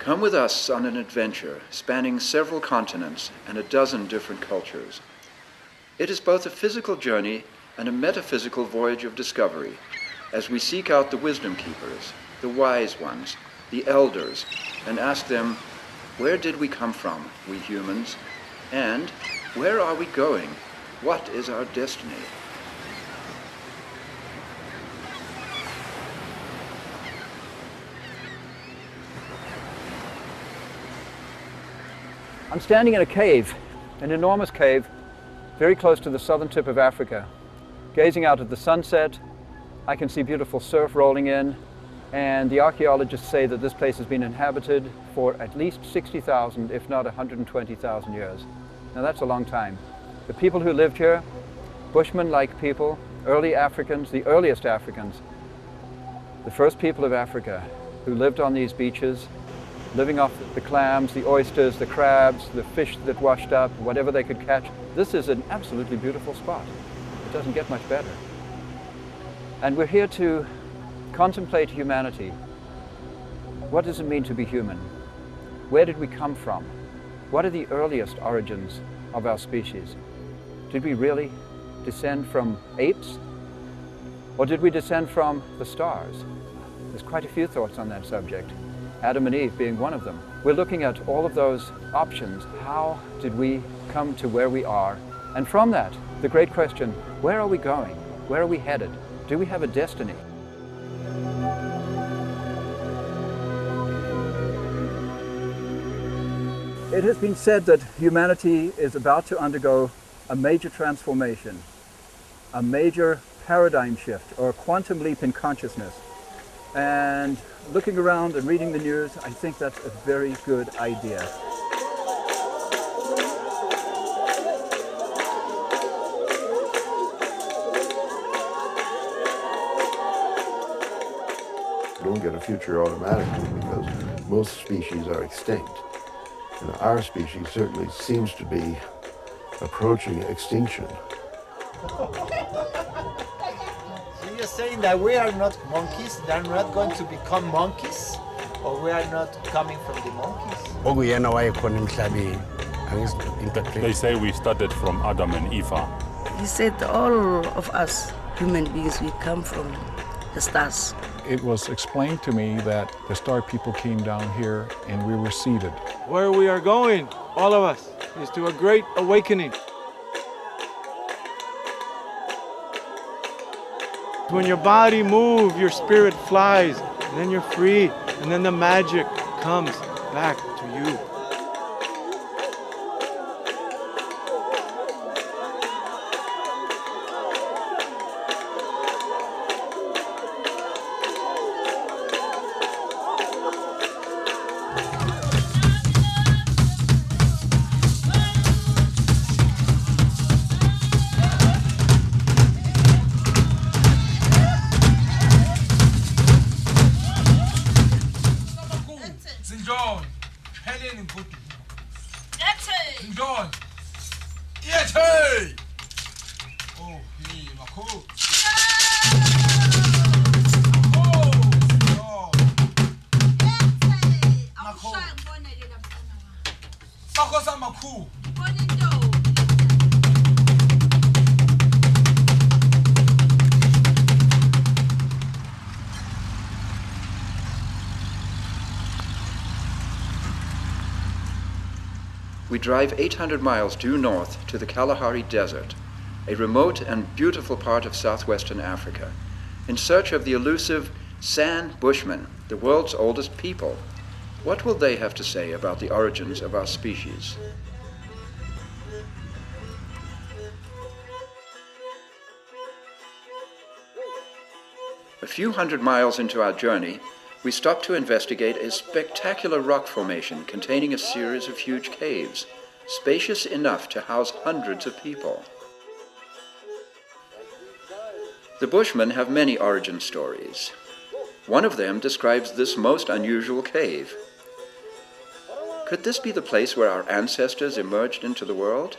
Come with us on an adventure spanning several continents and a dozen different cultures. It is both a physical journey and a metaphysical voyage of discovery as we seek out the wisdom keepers, the wise ones, the elders, and ask them, where did we come from, we humans? And where are we going? What is our destiny? I'm standing in a cave, an enormous cave, very close to the southern tip of Africa. Gazing out at the sunset, I can see beautiful surf rolling in, and the archaeologists say that this place has been inhabited for at least 60,000, if not 120,000 years. Now that's a long time. The people who lived here, Bushmen-like people, early Africans, the earliest Africans, the first people of Africa who lived on these beaches, living off the clams, the oysters, the crabs, the fish that washed up, whatever they could catch. This is an absolutely beautiful spot. It doesn't get much better. And we're here to contemplate humanity. What does it mean to be human? Where did we come from? What are the earliest origins of our species? Did we really descend from apes? Or did we descend from the stars? There's quite a few thoughts on that subject. Adam and Eve being one of them. We're looking at all of those options. How did we come to where we are? And from that, the great question, where are we going? Where are we headed? Do we have a destiny? It has been said that humanity is about to undergo a major transformation, a major paradigm shift, or a quantum leap in consciousness. And looking around and reading the news, I think that's a very good idea. You don't get a future automatically because most species are extinct. And our species certainly seems to be approaching extinction. You're saying that we are not monkeys, they're not going to become monkeys, or we are not coming from the monkeys? They say we started from Adam and Eve. He said all of us, human beings, we come from the stars. It was explained to me that the star people came down here and we were seeded. Where we are going, all of us, is to a great awakening. When your body moves, your spirit flies, and then you're free, and then the magic comes back to you. We drive 800 miles due north to the Kalahari Desert, a remote and beautiful part of southwestern Africa, in search of the elusive San Bushmen, the world's oldest people. What will they have to say about the origins of our species? A few hundred miles into our journey, we stop to investigate a spectacular rock formation containing a series of huge caves, spacious enough to house hundreds of people. The Bushmen have many origin stories. One of them describes this most unusual cave. Could this be the place where our ancestors emerged into the world?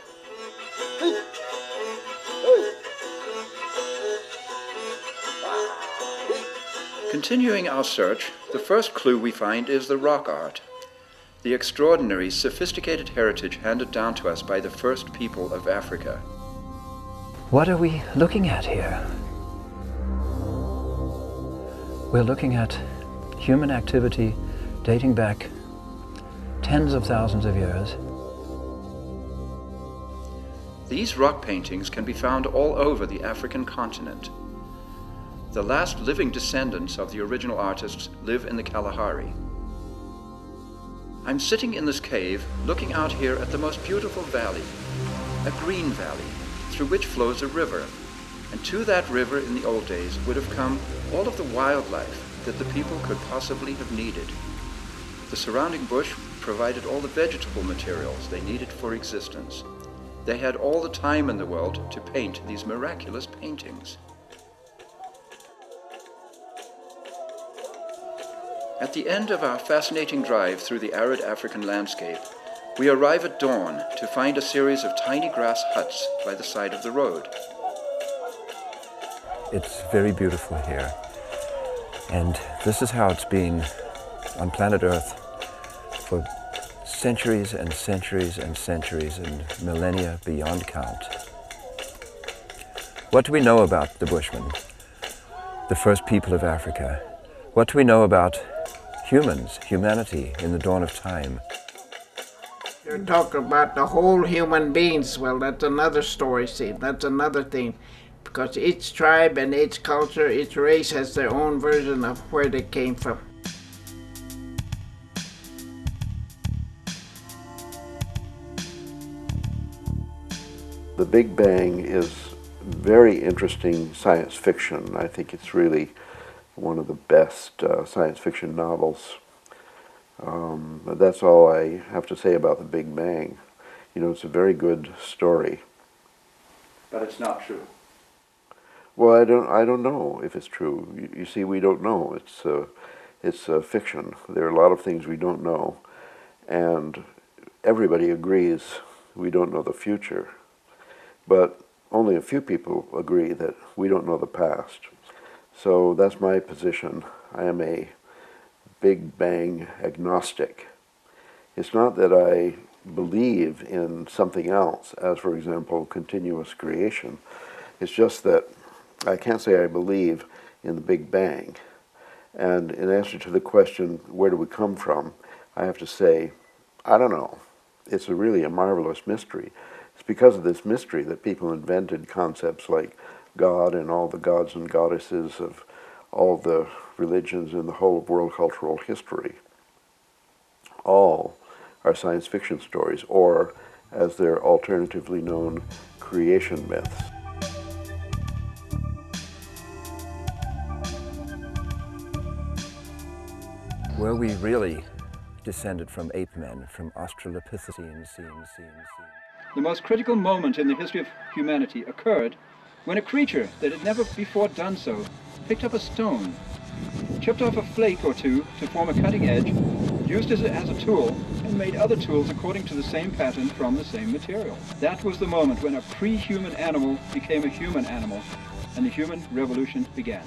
Continuing our search, the first clue we find is the rock art. the extraordinary, sophisticated heritage handed down to us by the first people of Africa. What are we looking at here? We're looking at human activity dating back tens of thousands of years. These rock paintings can be found all over the African continent. The last living descendants of the original artists live in the Kalahari. I'm sitting in this cave looking out here at the most beautiful valley, a green valley, through which flows a river. And to that river in the old days would have come all of the wildlife that the people could possibly have needed. The surrounding bush provided all the vegetable materials they needed for existence. They had all the time in the world to paint these miraculous paintings. At the end of our fascinating drive through the arid African landscape, we arrive at dawn to find a series of tiny grass huts by the side of the road. It's very beautiful here, and this is how it's been on planet Earth for centuries and centuries and centuries and millennia beyond count. What do we know about the Bushmen, the first people of Africa? What do we know about humans, humanity in the dawn of time? You talk about the whole human beings. Well, that's another story, see. That's another thing. Because each tribe and each culture, each race has their own version of where they came from. The Big Bang is very interesting science fiction. I think it's really one of the best science fiction novels. But that's all I have to say about the Big Bang. You know, it's a very good story. But it's not true. Well, I don't know if it's true. You see, we don't know. It's fiction. There are a lot of things we don't know, and everybody agrees we don't know the future. But only a few people agree that we don't know the past. So that's my position. I am a Big Bang agnostic. It's not that I believe in something else, as for example, continuous creation. It's just that I can't say I believe in the Big Bang. And in answer to the question, where do we come from, I have to say, I don't know. It's really a marvelous mystery. It's because of this mystery that people invented concepts like God and all the gods and goddesses of all the religions in the whole of world cultural history. All are science fiction stories, or, as they're alternatively known, creation myths. Were we really descended from ape men, from Australopithecines? The most critical moment in the history of humanity occurred when a creature that had never before done so picked up a stone, chipped off a flake or two to form a cutting edge, used it as a tool, and made other tools according to the same pattern from the same material. That was the moment when a pre-human animal became a human animal, and the human revolution began.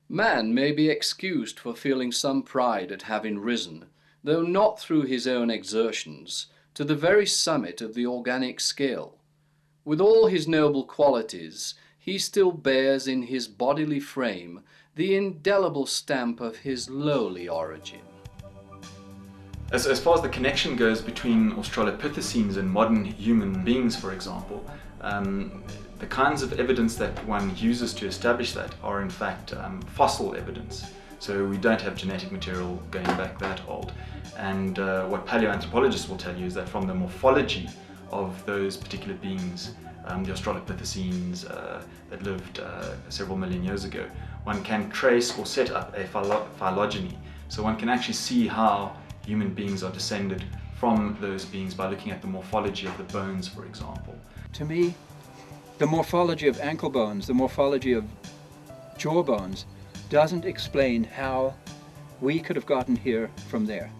Man may be excused for feeling some pride at having risen, though not through his own exertions, to the very summit of the organic scale. With all his noble qualities, he still bears in his bodily frame the indelible stamp of his lowly origin. As far as the connection goes between Australopithecines and modern human beings, for example, the kinds of evidence that one uses to establish that are in fact fossil evidence. So we don't have genetic material going back that old. And what paleoanthropologists will tell you is that from the morphology of those particular beings, the Australopithecines that lived several million years ago, one can trace or set up a phylogeny. So one can actually see how human beings are descended from those beings by looking at the morphology of the bones, for example. To me, the morphology of ankle bones, the morphology of jaw bones, doesn't explain how we could have gotten here from there.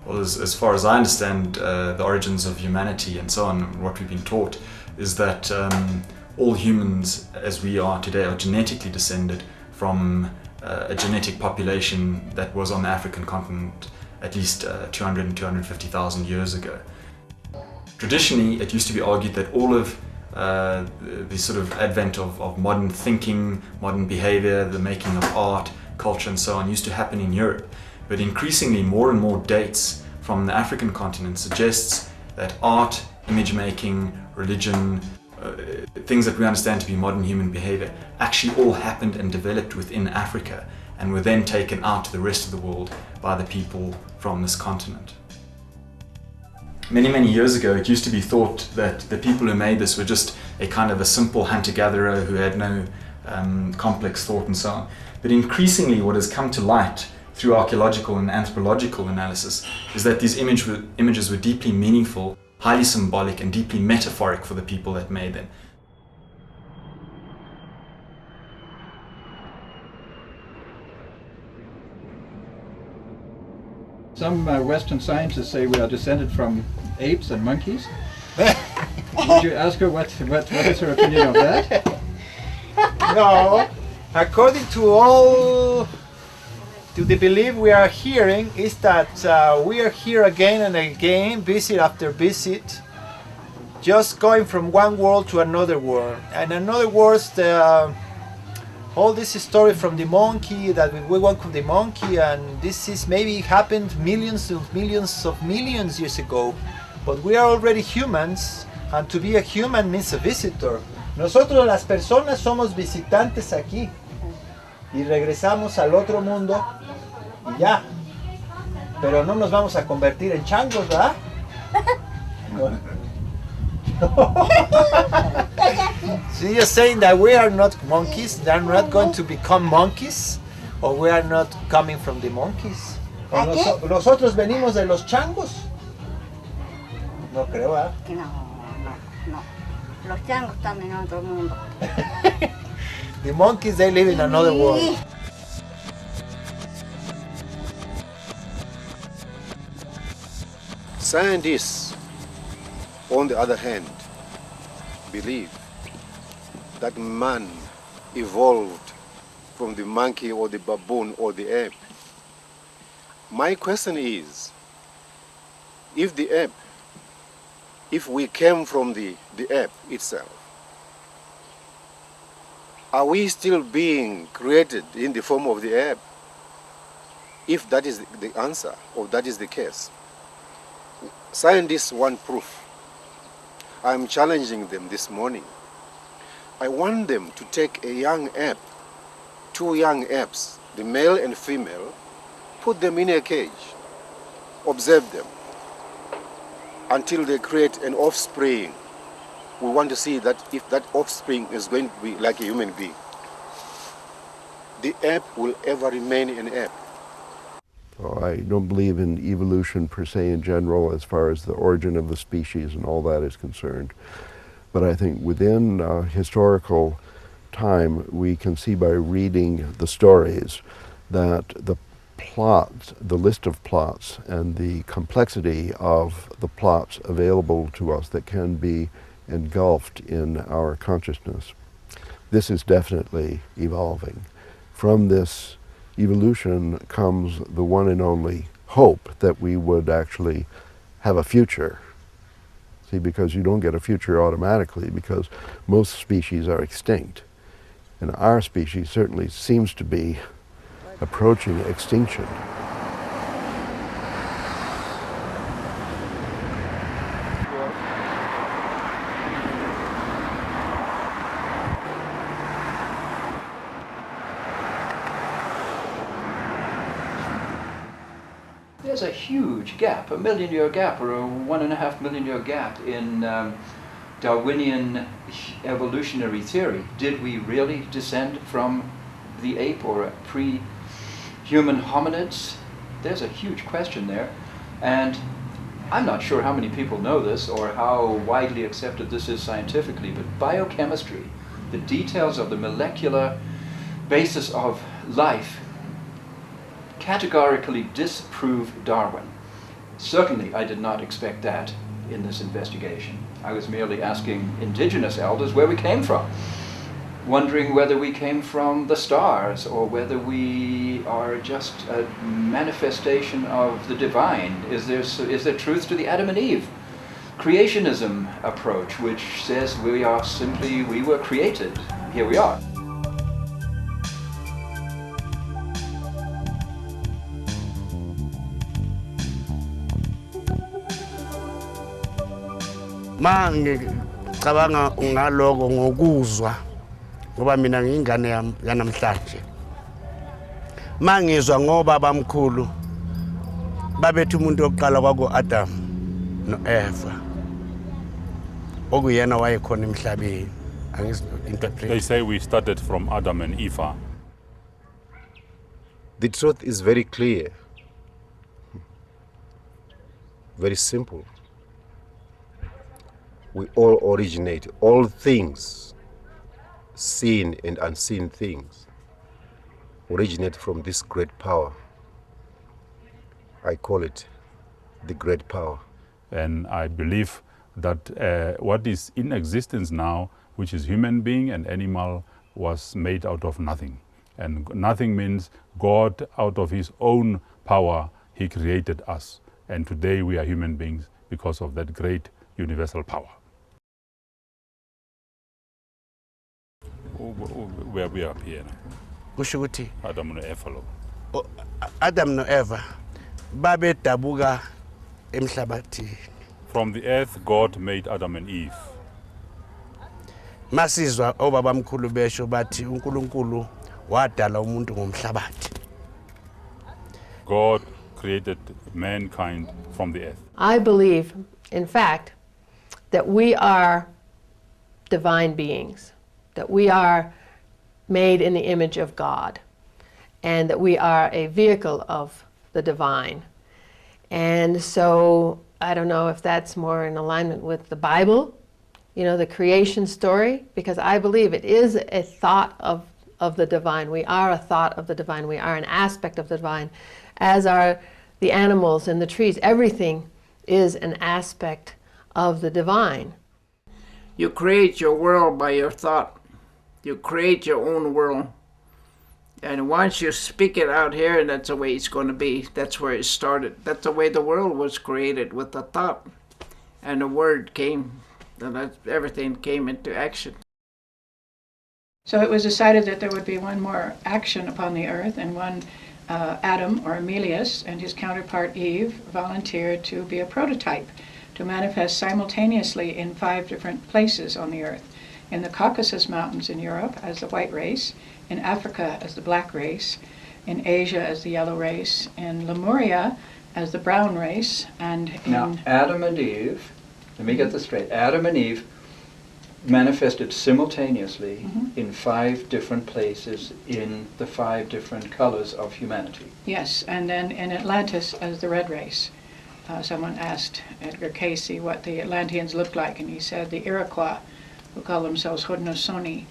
Well, as far as I understand the origins of humanity and so on, what we've been taught is that all humans as we are today are genetically descended from a genetic population that was on the African continent at least 200 and 250,000 years ago. Traditionally, it used to be argued that all of the sort of advent of modern thinking, modern behavior, the making of art, culture and so on used to happen in Europe. But increasingly more and more dates from the African continent suggests that art, image making, religion, things that we understand to be modern human behavior actually all happened and developed within Africa and were then taken out to the rest of the world by the people from this continent. Many, many years ago, it used to be thought that the people who made this were just a kind of a simple hunter-gatherer who had no complex thought and so on. But increasingly what has come to light through archaeological and anthropological analysis is that these images were deeply meaningful, highly symbolic and deeply metaphoric for the people that made them. Some Western scientists say we are descended from apes and monkeys. Would you ask her what is her opinion of that? No, according to the belief we are hearing is that we are here again and again, visit after visit, just going from one world to another world. And in other words, all this story from the monkey, that we went from the monkey, and this is maybe happened millions of millions years ago. But we are already humans, and to be a human means a visitor. Nosotros las personas somos visitantes aquí y regresamos al otro mundo y ya. Pero no nos vamos a convertir en changos, ¿verdad? No. So you're saying that we are not monkeys, they're not going to become monkeys, or we are not coming from the monkeys? ¿O nosotros venimos de los changos? No creo, ¿eh? No. Los changos están en otro mundo. The monkeys, they live in another world. Scientists, on the other hand, believe that man evolved from the monkey or the baboon or the ape. My question is, if we came from the ape itself, are we still being created in the form of the ape? If that is the answer, or that is the case, scientists want proof. I'm challenging them this morning. I want them to take a young ape, two young apes, the male and female, put them in a cage, observe them until they create an offspring. We want to see that if that offspring is going to be like a human being, the ape will ever remain an ape. I don't believe in evolution per se in general as far as the origin of the species and all that is concerned. But I think within historical time we can see by reading the stories that the plots, the list of plots and the complexity of the plots available to us that can be engulfed in our consciousness, this is definitely evolving. From this evolution comes the one and only hope that we would actually have a future. See, because you don't get a future automatically because most species are extinct. And our species certainly seems to be approaching extinction. There's a huge gap, a million-year gap or a 1.5 million year gap in Darwinian evolutionary theory. Did we really descend from the ape or pre-human hominids? There's a huge question there, and I'm not sure how many people know this or how widely accepted this is scientifically, but biochemistry, the details of the molecular basis of life, categorically disprove Darwin. Certainly I did not expect that in this investigation. I was merely asking indigenous elders where we came from, wondering whether we came from the stars or whether we are just a manifestation of the divine. Is there truth to the Adam and Eve creationism approach, which says we were created, here we are. Cabanga ngaloko ngokuzwa ngoba mina ngingane yanamhlanje mangizwa ngoba bamkhulu babethu umuntu oqala kwako Adam no Eva okuyena wayekhona emhlabeni interpret. They say we started from Adam and Eve. The truth is very clear, very simple. We all originate, all things, seen and unseen things, originate from this great power. I call it the great power. And I believe that what is in existence now, which is human being and animal, was made out of nothing. And nothing means God, out of his own power, he created us. And today we are human beings because of that great universal power. Where we are here now. Adam no Eva. Adam no Eva babe dabuka emhlabathini. From the earth God made Adam and Eve. Masizwa obabamkhulu besho bathi uNkulunkulu wadala umuntu ngomhlabathi. God created mankind from the earth. I believe, in fact, that we are divine beings, that we are made in the image of God, and that we are a vehicle of the divine. And so I don't know if that's more in alignment with the Bible, you know, the creation story, because I believe it is a thought of the divine. We are a thought of the divine. We are an aspect of the divine, as are the animals and the trees. Everything is an aspect of the divine. You create your world by your thought. You create your own world. And once you speak it out here, that's the way it's going to be. That's where it started. That's the way the world was created, with the thought. And the word came, and everything came into action. So it was decided that there would be one more action upon the earth, and one Adam, or Emilius, and his counterpart Eve volunteered to be a prototype, to manifest simultaneously in 5 different places on the earth. In the Caucasus Mountains in Europe as the white race, in Africa as the black race, in Asia as the yellow race, in Lemuria as the brown race, and in... Now, Adam and Eve, let me get this straight, Adam and Eve manifested simultaneously in 5 different places in the 5 different colors of humanity. Yes, and then in Atlantis as the red race. Someone asked Edgar Casey what the Atlanteans looked like, and he said the Iroquois, who call themselves Haudenosaunee,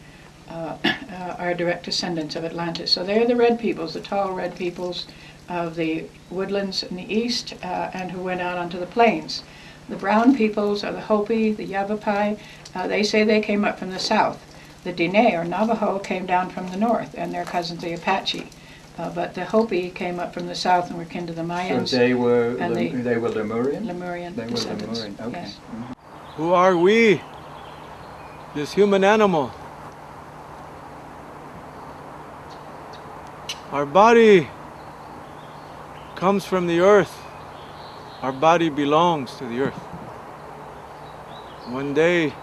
are direct descendants of Atlantis. So they're the red peoples, the tall red peoples of the woodlands in the east, and who went out onto the plains. The brown peoples are the Hopi, the Yavapai. They say they came up from the south. The Diné, or Navajo, came down from the north, and their cousins, the Apache. But the Hopi came up from the south and were kin to the Mayans. So they were Lemurian? Lemurian They were descendants. Lemurian, okay. Yes. Who are we? This human animal. Our body comes from the earth. Our body belongs to the earth. One day,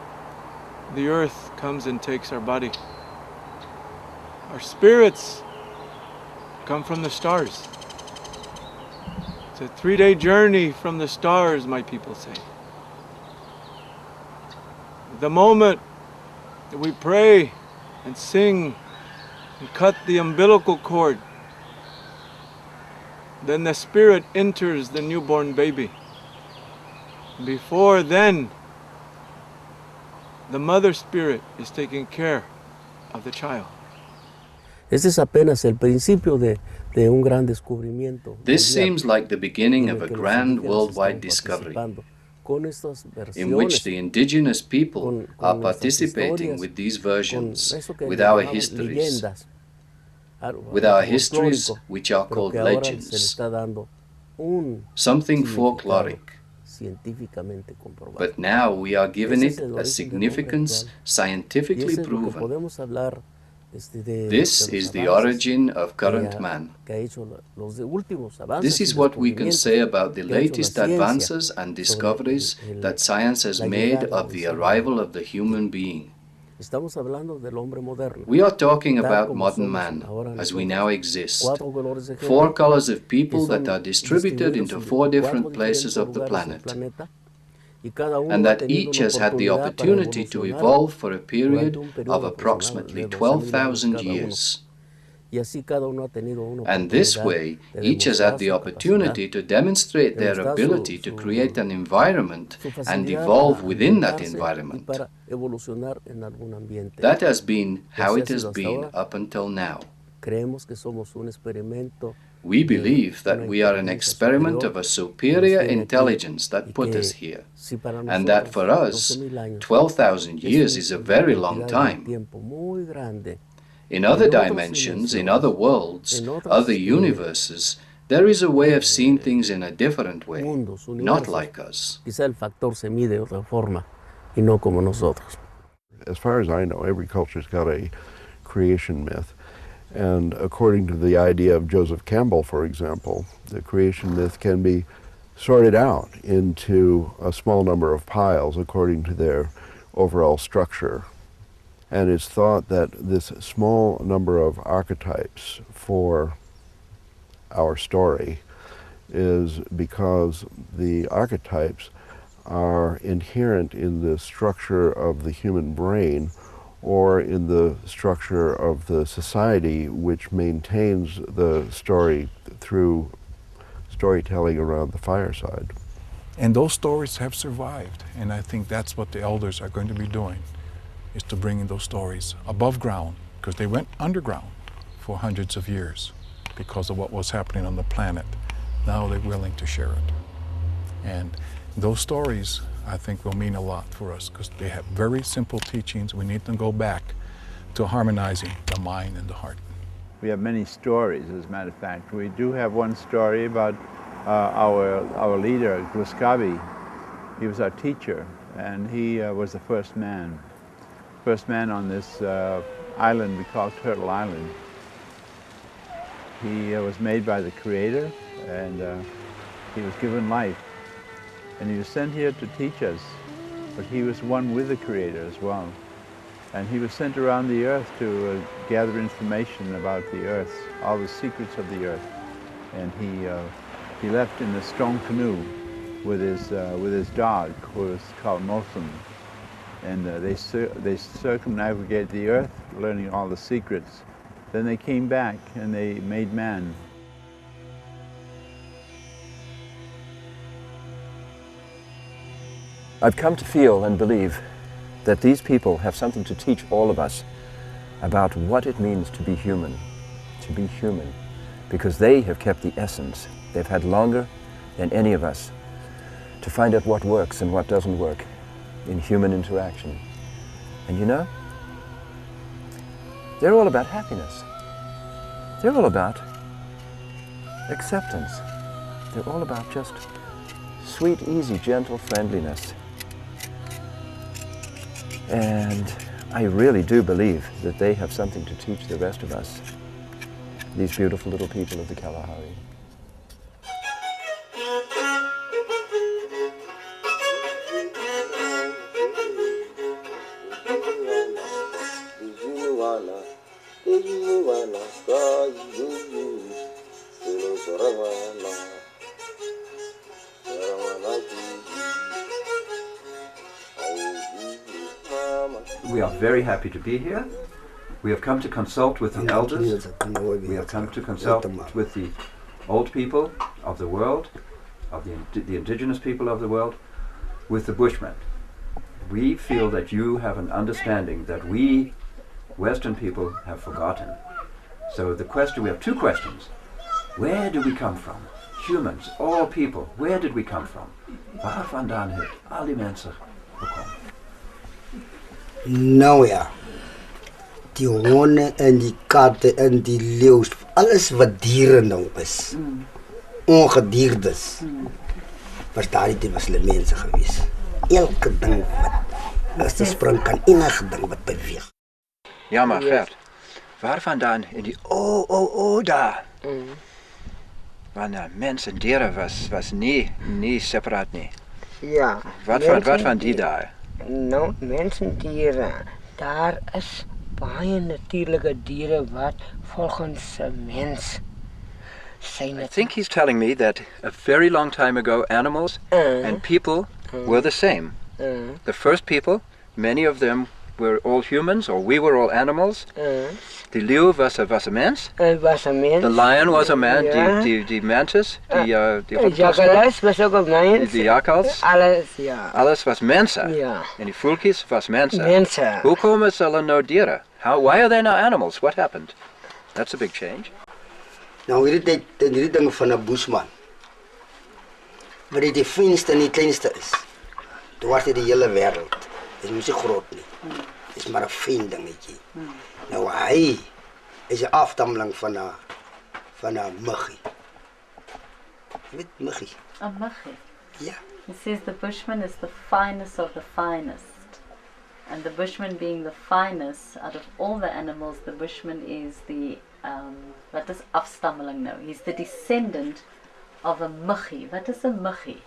the earth comes and takes our body. Our spirits come from the stars. It's a 3-day journey from the stars, my people say. The moment that we pray and sing and cut the umbilical cord, then the spirit enters the newborn baby. Before then, the mother spirit is taking care of the child. Este es apenas el principio de un gran descubrimiento. This seems like the beginning of a grand worldwide discovery. in which the indigenous people are participating with these versions, with our histories, which are called legends, something folkloric. But now we are given it a significance scientifically proven. This is the origin of current man. This is what we can say about the latest advances and discoveries that science has made of the arrival of the human being. We are talking about modern man, as we now exist. 4 colors of people that are distributed into 4 different places of the planet, and that each has had the opportunity to evolve for a period of approximately 12,000 years. And this way, each has had the opportunity to demonstrate their ability to create an environment and evolve within that environment. That has been how it has been up until now. We believe that we are an experiment of a superior intelligence that put us here, and that for us, 12,000 years is a very long time. In other dimensions, in other worlds, other universes, there is a way of seeing things in a different way, not like us. As far as I know, every culture's got a creation myth. And according to the idea of Joseph Campbell, for example, the creation myth can be sorted out into a small number of piles according to their overall structure. And it's thought that this small number of archetypes for our story is because the archetypes are inherent in the structure of the human brain or in the structure of the society which maintains the story through storytelling around the fireside. And those stories have survived, and I think that's what the elders are going to be doing, is to bring in those stories above ground, because they went underground for hundreds of years because of what was happening on the planet. Now they're willing to share it. And those stories, I think, will mean a lot for us because they have very simple teachings. We need to go back to harmonizing the mind and the heart. We have many stories, as a matter of fact. We do have one story about our leader, Gruskavi. He was our teacher, and he was the first man on this island we call Turtle Island. He was made by the Creator, and he was given life. And he was sent here to teach us, but he was one with the Creator as well. And he was sent around the earth to gather information about the earth, all the secrets of the earth. And he left in a strong canoe with his dog, who was called Motham. And they circumnavigated the earth, learning all the secrets. Then they came back and they made man. I've come to feel and believe that these people have something to teach all of us about what it means to be human, because they have kept the essence. They've had longer than any of us to find out what works and what doesn't work in human interaction. And you know, they're all about happiness. They're all about acceptance. They're all about just sweet, easy, gentle friendliness. And I really do believe that they have something to teach the rest of us, these beautiful little people of the Kalahari. We are very happy to be here. We have come to consult with the elders. We have come to consult with the old people of the world, of the indigenous people of the world, with the Bushmen. We feel that you have an understanding that we, Western people, have forgotten. So the question, we have two questions. Where do we come from? humans, all people, where did we come from? Waar vandaan het al die mensen gekomen? Nou ja, die honde en die katten en die leeuws, alles wat dieren nou is, ongediertes, was daar niet, was de mensen geweest. Elke ding wat, als de sprong kan, enige ding wat beweegt. Ja, maar Gert, waar vandaan in die daar? Want mensen en dieren was niet separaat nie. Ja. Wat van die daar? Nou, mensen, dieren. Daar is baie natuurlijke dieren wat volgens een mens zijn. I think he's telling me that a very long time ago animals and people were the same. The first people, many of them were all humans, or we were all animals. The leeuw was een mens. Was een mens. The lion was a man. Ja. Die mantis, die jakkals was ook een mens. Die jakkals. Alles, ja. Alles was mensen. Ja. En die voeltjies was mensen. Mensen. Hoe komen ze dan nou dieren? Why are they now animals? What happened? That's a big change. Nou, hierdie ding van een bushman, wat die fijnste en die kleinste is, dwars die hele wereld, is niet groot nie. Is maar een fijn dingetje. Nou, hij is een afstammeling van een muggie. Je weet muggie? A muggie? Ja. He says the bushman is the finest of the finest. And the bushman being the finest, out of all the animals, the bushman is the, wat is afstammeling nou? He's the descendant of a muggie. Wat is een muggie?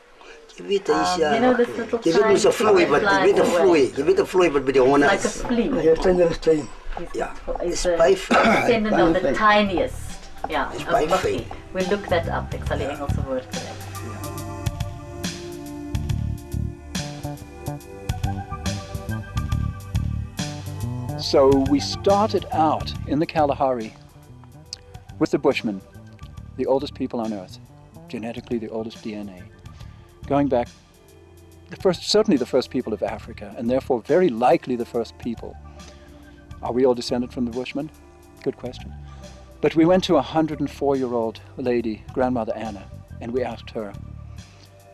Je weet, hij is You know this little je weet niet zo'n vloei, je weet een vloei wat bij de honden is. Like a flea. Ja, zijn. Ja, Is the descendant of the tiniest. Yeah, a muggie. We look that up. Ik zal die Engelse woord krijgen. So we started out in the Kalahari with the Bushmen, the oldest people on Earth, genetically the oldest DNA, going back, certainly the first people of Africa, and therefore very likely the first people. Are we all descended from the Bushmen? Good question. But we went to a 104-year-old lady, Grandmother Anna, and we asked her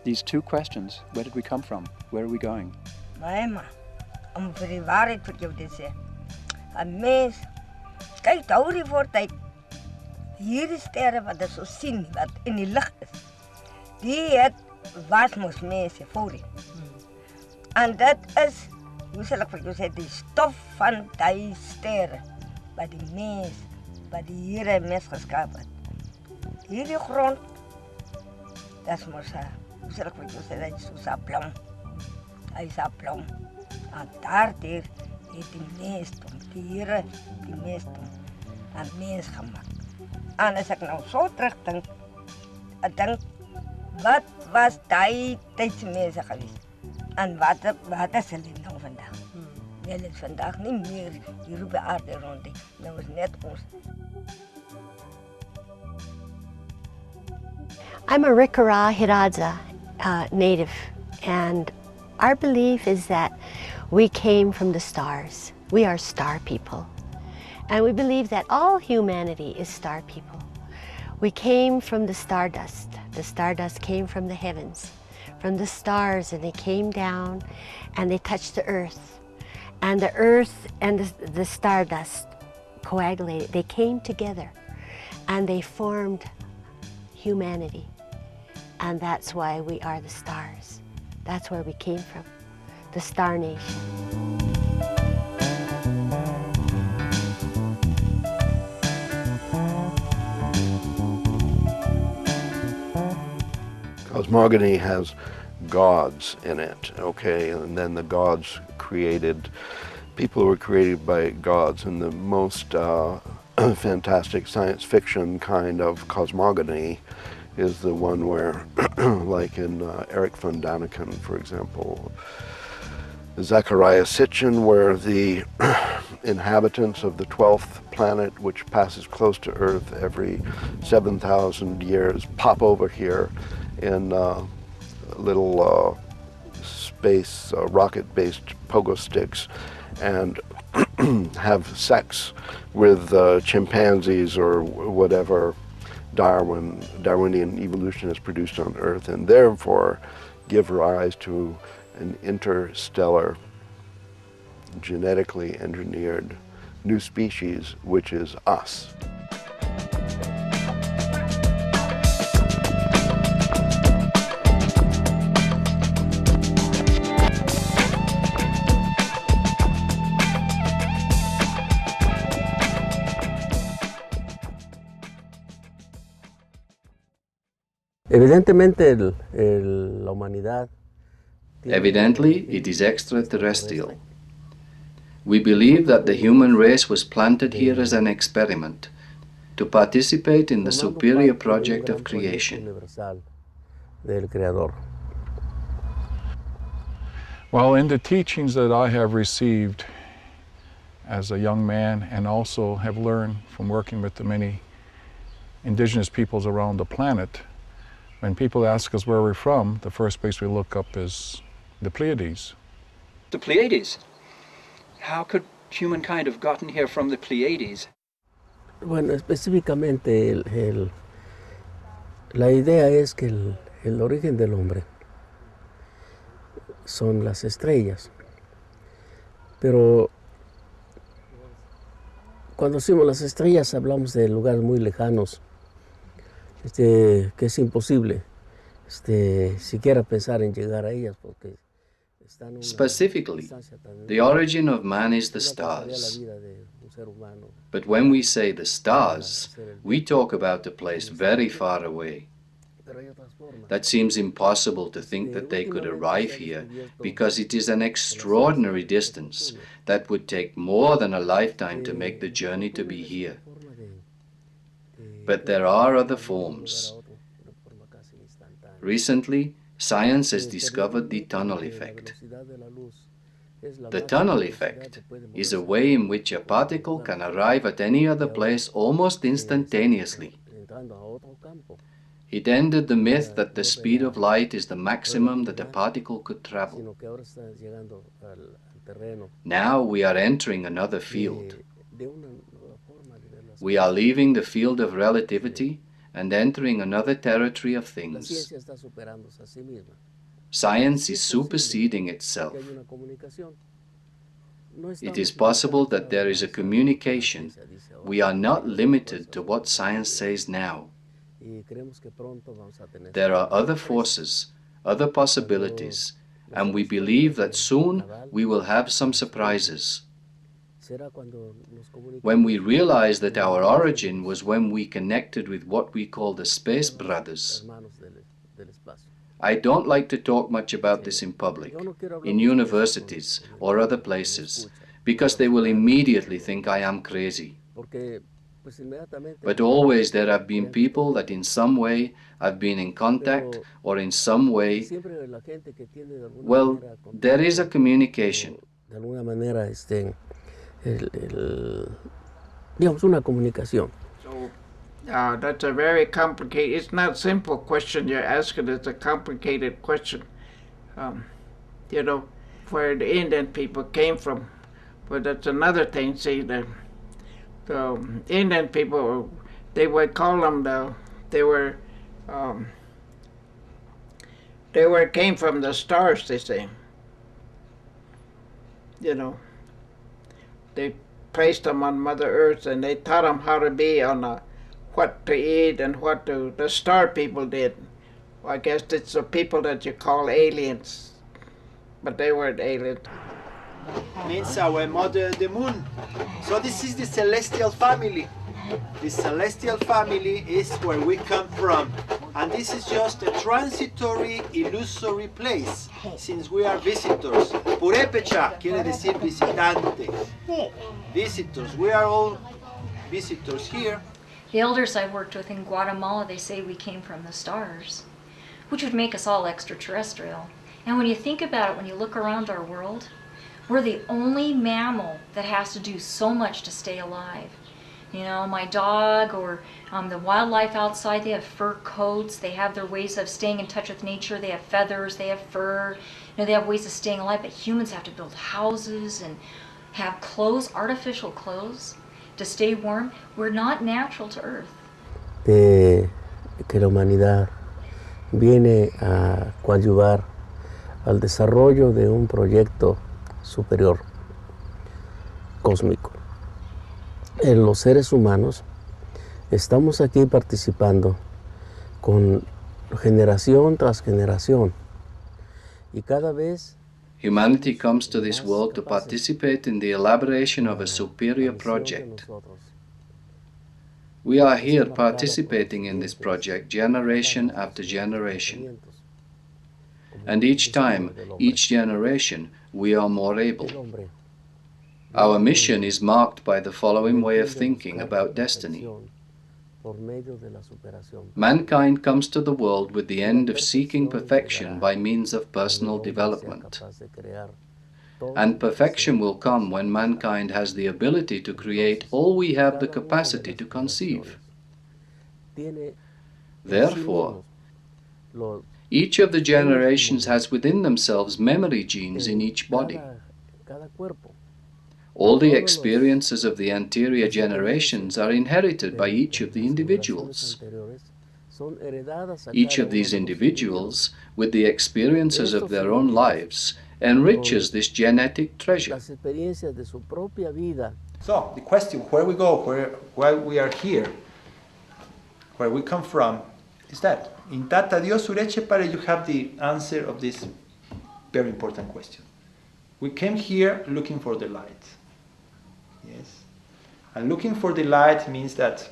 these two questions. Where did we come from? Where are we going? Mama, om vir die waarheid vir jou te sê. 'n Mens kyk hou die voor tyd. Hierdie sterre wat ons so sien, wat in die lug is. Die het was mos mense voor die. En dit is, hoe sal ek vir jou sê, die stof van die sterre wat die mens, wat die Here mens geskaap het. Hierdie grond, dat is mos, hoe sal ek vir jou sê, dat is soos 'n blom. Hy is 'n blom. En daardeur het die mens, die Here, die mens aan mens gemaakt. En as ek nou so terugdink, ek dink, wat was die tydse mense geweest? En wat is hulle nou vandag? Hulle is vandag nie meer hier op die aarde rond nie. Nou is net ons. I'm a Rikara Hiradza native, and our belief is that we came from the stars. We are star people. And we believe that all humanity is star people. We came from the stardust. The stardust came from the heavens, from the stars, and they came down and they touched the earth. And the earth and the stardust coagulated. They came together and they formed humanity. And that's why we are the stars. That's where we came from, the Star Nation. Cosmogony has gods in it, okay, and then the gods created, people were created by gods, and the most fantastic science fiction kind of cosmogony is the one where, like in Erich von Däniken, for example, Zecharia Sitchin, where the inhabitants of the 12th planet, which passes close to Earth every 7,000 years, pop over here in little space rocket-based pogo sticks and have sex with chimpanzees or whatever Darwinian evolution has produced on Earth, and therefore give rise to an interstellar, genetically engineered new species, which is us. Evidentemente la humanidad. Evidently, it is extraterrestrial. We believe that the human race was planted here as an experiment to participate in the superior project of creation. Well, in the teachings that I have received as a young man, and also have learned from working with the many indigenous peoples around the planet, when people ask us where we're from, the first place we look up is the Pleiades. The Pleiades? How could humankind have gotten here from the Pleiades? Bueno, específicamente la idea es que el origen del hombre son las estrellas. Pero cuando decimos las estrellas hablamos de lugares muy lejanos, que es imposible siquiera pensar en llegar a ellas porque Specifically, the origin of man is the stars. But when we say the stars, we talk about a place very far away. That seems impossible to think that they could arrive here because it is an extraordinary distance that would take more than a lifetime to make the journey to be here. But there are other forms. Recently, science has discovered the tunnel effect. The tunnel effect is a way in which a particle can arrive at any other place almost instantaneously. It ended the myth that the speed of light is the maximum that a particle could travel. Now we are entering another field. We are leaving the field of relativity and entering another territory of things. Science is superseding itself. It is possible that there is a communication. We are not limited to what science says now. There are other forces, other possibilities, and we believe that soon we will have some surprises. When we realize that our origin was when we connected with what we call the space brothers. I don't like to talk much about this in public, in universities or other places, because they will immediately think I am crazy. But always there have been people that in some way have been in contact or in some way, well, there is a communication. Digamos, una comunicación. So, that's a very complicated, it's not a simple question you're asking, it's a complicated question. You know, where the Indian people came from. But that's another thing, see, the Indian people, they would call them came from the stars, they say. You know, they placed them on Mother Earth and they taught them how to be on what to eat and what to, the star people did. Well, I guess it's the people that you call aliens, but they weren't aliens. Means our mother, the moon. So this is the celestial family. The celestial family is where we come from. And this is just a transitory, illusory place, since we are visitors. Purépecha quiere decir visitante. Visitors. We are all visitors here. The elders I've worked with in Guatemala, they say we came from the stars, which would make us all extraterrestrial. And when you think about it, when you look around our world, we're the only mammal that has to do so much to stay alive. You know, my dog or the wildlife outside, they have fur coats, they have their ways of staying in touch with nature, they have feathers, they have fur, you know, they have ways of staying alive, but humans have to build houses and have clothes, artificial clothes, to stay warm. We're not natural to Earth. de que la humanidad viene a coadyuvar al desarrollo de un proyecto superior cósmico. Los seres humanos estamos aquí participando con generación tras generación y cada vez Humanity comes to this world to participate in the elaboration of a superior project. We are here participating in this project generation after generation. And each time, each generation, we are more able. Our mission is marked by the following way of thinking about destiny. Mankind comes to the world with the end of seeking perfection by means of personal development. And perfection will come when mankind has the ability to create all we have the capacity to conceive. Therefore, each of the generations has within themselves memory genes in each body. All the experiences of the anterior generations are inherited by each of the individuals. Each of these individuals, with the experiences of their own lives, enriches this genetic treasure. So, the question, where we go, why we are here, where we come from, is that in Tata Dios Ureche Pare you have the answer of this very important question. We came here looking for the light. Yes. And looking for the light means that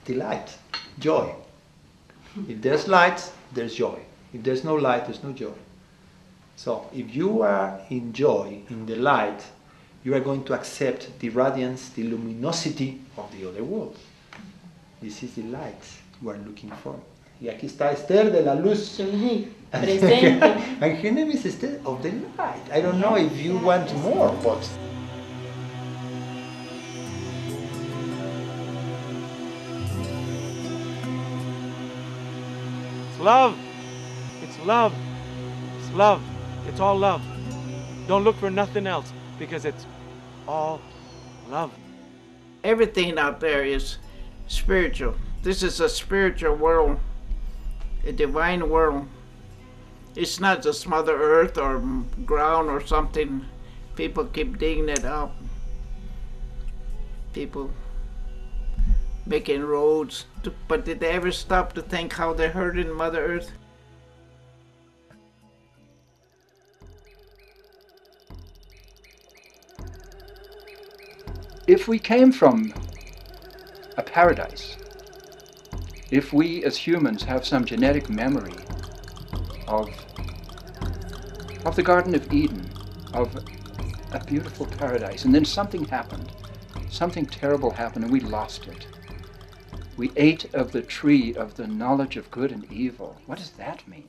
delight, joy. If there's light, there's joy. If there's no light, there's no joy. So if you are in joy, in the light, you are going to accept the radiance, the luminosity of the other world. This is the light you are looking for. Y aquí está Esther de la luz. Presente. And her name is Esther of the light. I don't know if you want more, but... Love. It's love. It's love. It's all love. Don't look for nothing else because it's all love. Everything out there is spiritual. This is a spiritual world, a divine world. It's not just Mother Earth or ground or something. People keep digging it up. People making roads, but did they ever stop to think how they're hurting Mother Earth? If we came from a paradise, if we as humans have some genetic memory of the Garden of Eden, of a beautiful paradise, and then something happened, something terrible happened and we lost it. We ate of the tree of the knowledge of good and evil. What does that mean?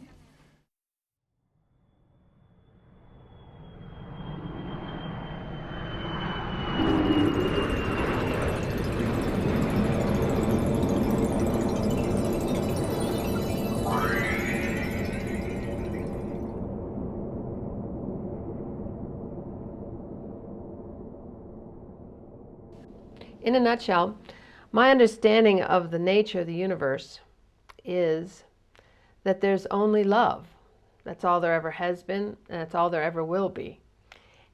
In a nutshell, my understanding of the nature of the universe is that there's only love. That's all there ever has been, and that's all there ever will be.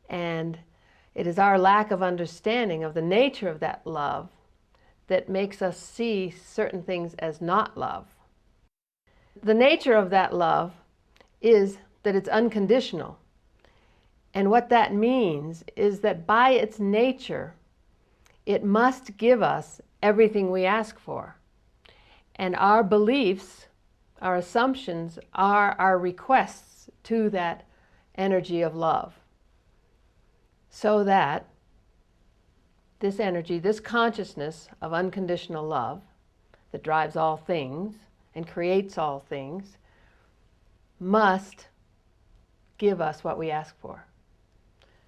And it is our lack of understanding of the nature of that love that makes us see certain things as not love. The nature of that love is that it's unconditional. And what that means is that by its nature, it must give us everything we ask for. And our beliefs, our assumptions, are our requests to that energy of love. So that this energy, this consciousness of unconditional love that drives all things and creates all things, must give us what we ask for.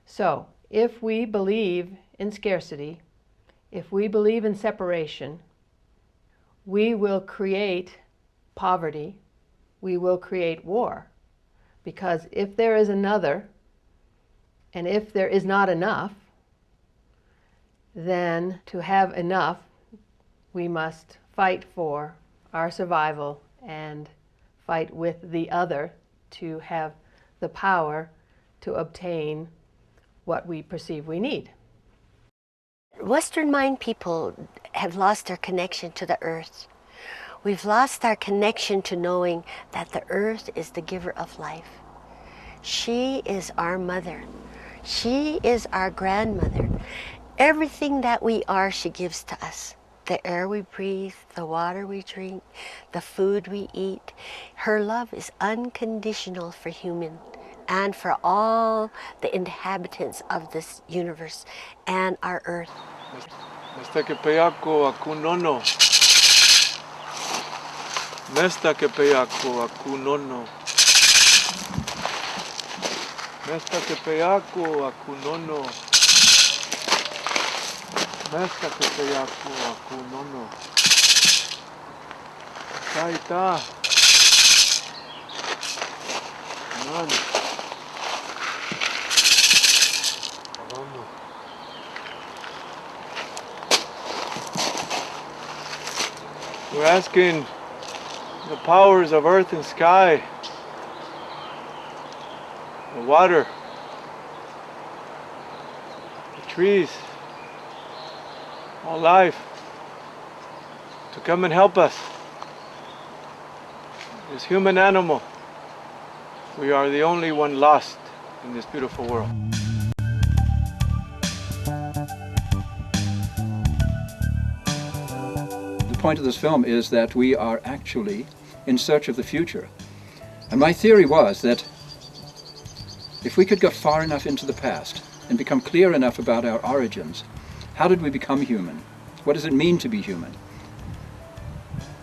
So, if we believe in scarcity, if we believe in separation, we will create poverty, we will create war. Because if there is another, and if there is not enough, then to have enough, we must fight for our survival and fight with the other to have the power to obtain what we perceive we need. Western mind people have lost their connection to the earth. We've lost our connection to knowing that the earth is the giver of life. She is our mother. She is our grandmother. Everything that we are, she gives to us. The air we breathe, the water we drink, the food we eat. Her love is unconditional for human and for all the inhabitants of this universe and our earth. Mesta que peyako akunono. Mesta que peyako akunono. Mesta que peyako akunono. Mesta que peyako akunono. Taita. Nani. We're asking the powers of earth and sky, the water, the trees, all life, to come and help us. This human animal, we are the only one lost in this beautiful world. The point of this film is that we are actually in search of the future. And my theory was that if we could go far enough into the past and become clear enough about our origins, how did we become human? What does it mean to be human?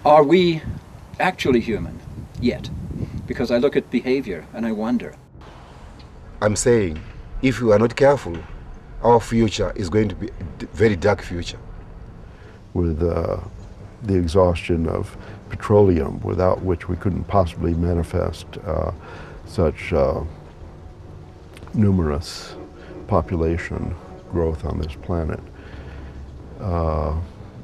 Are we actually human yet? Because I look at behavior and I wonder. I'm saying, if we are not careful, our future is going to be a very dark future. With the exhaustion of petroleum, without which we couldn't possibly manifest such numerous population growth on this planet.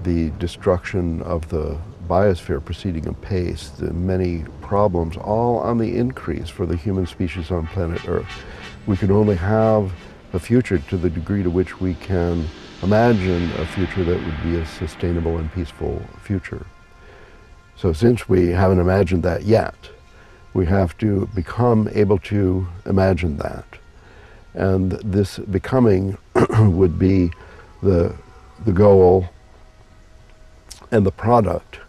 The destruction of the biosphere proceeding apace, the many problems, all on the increase for the human species on planet Earth. We can only have a future to the degree to which we can imagine a future that would be a sustainable and peaceful future. So since we haven't imagined that yet, we have to become able to imagine that. And this becoming would be the goal and the product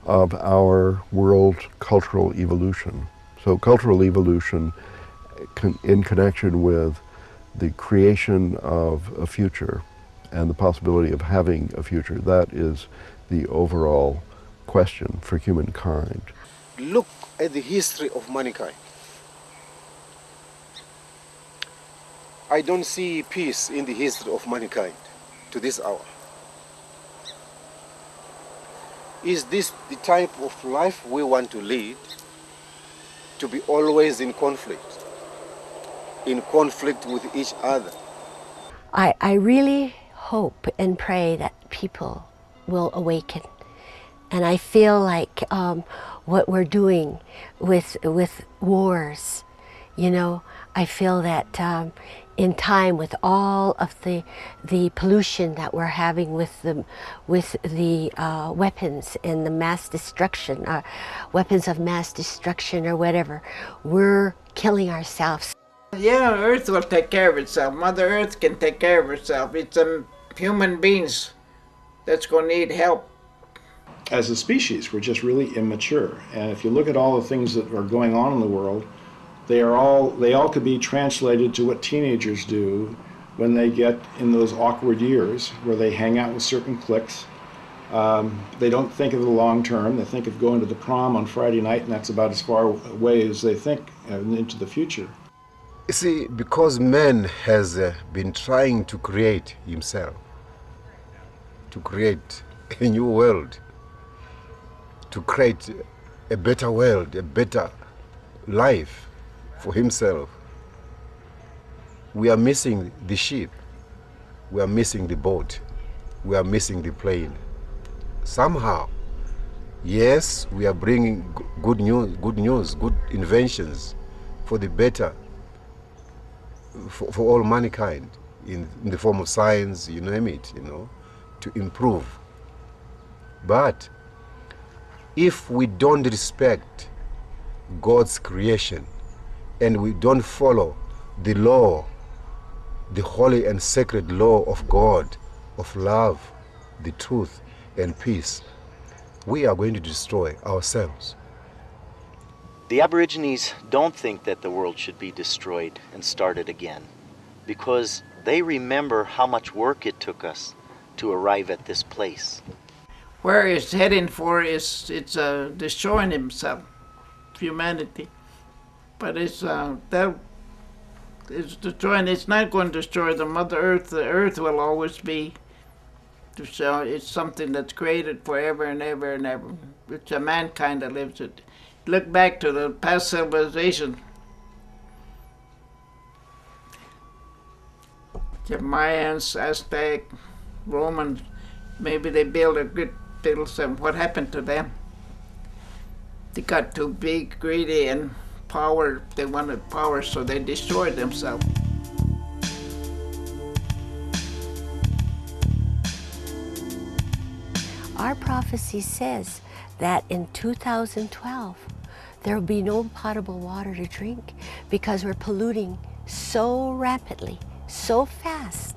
of our world cultural evolution. So cultural evolution in connection with the creation of a future and the possibility of having a future, that is the overall question for humankind. Look at the history of mankind. I don't see peace in the history of mankind to this hour. Is this the type of life we want to lead? To be always in conflict with each other? I really hope and pray that people will awaken. And I feel like what we're doing with wars, you know, I feel that in time, with all of the pollution that we're having with the weapons and the mass destruction, weapons of mass destruction or whatever, we're killing ourselves. Yeah, Earth will take care of itself. Mother Earth can take care of herself. It's human beings that's going to need help. As a species, we're just really immature. And if you look at all the things that are going on in the world, they all could be translated to what teenagers do when they get in those awkward years where they hang out with certain cliques. They don't think of the long term. They think of going to the prom on Friday night, and that's about as far away as they think into the future. You see, because man has been trying to create himself, to create a new world, to create a better world, a better life for himself, we are missing the ship, we are missing the boat, we are missing the plane. Somehow, Yes, we are bringing good news, good inventions for the better, for all mankind, in the form of science, you name it, to improve. But if we don't respect God's creation and we don't follow the law, the holy and sacred law of God, of love, the truth, and peace, we are going to destroy ourselves. The Aborigines don't think that the world should be destroyed and started again, because they remember how much work it took us to arrive at this place. Where it's heading for is destroying himself, humanity. But it's destroying. It's not going to destroy the Mother Earth. The Earth will always be. It's something that's created forever and ever and ever. It's a mankind that lives it. Look back to the past civilization. The Mayans, Aztec, Romans, maybe they built a good little something. What happened to them? They got too big, greedy, and power. They wanted power, so they destroyed themselves. Our prophecy says that in 2012, there will be no potable water to drink because we're polluting so rapidly, so fast.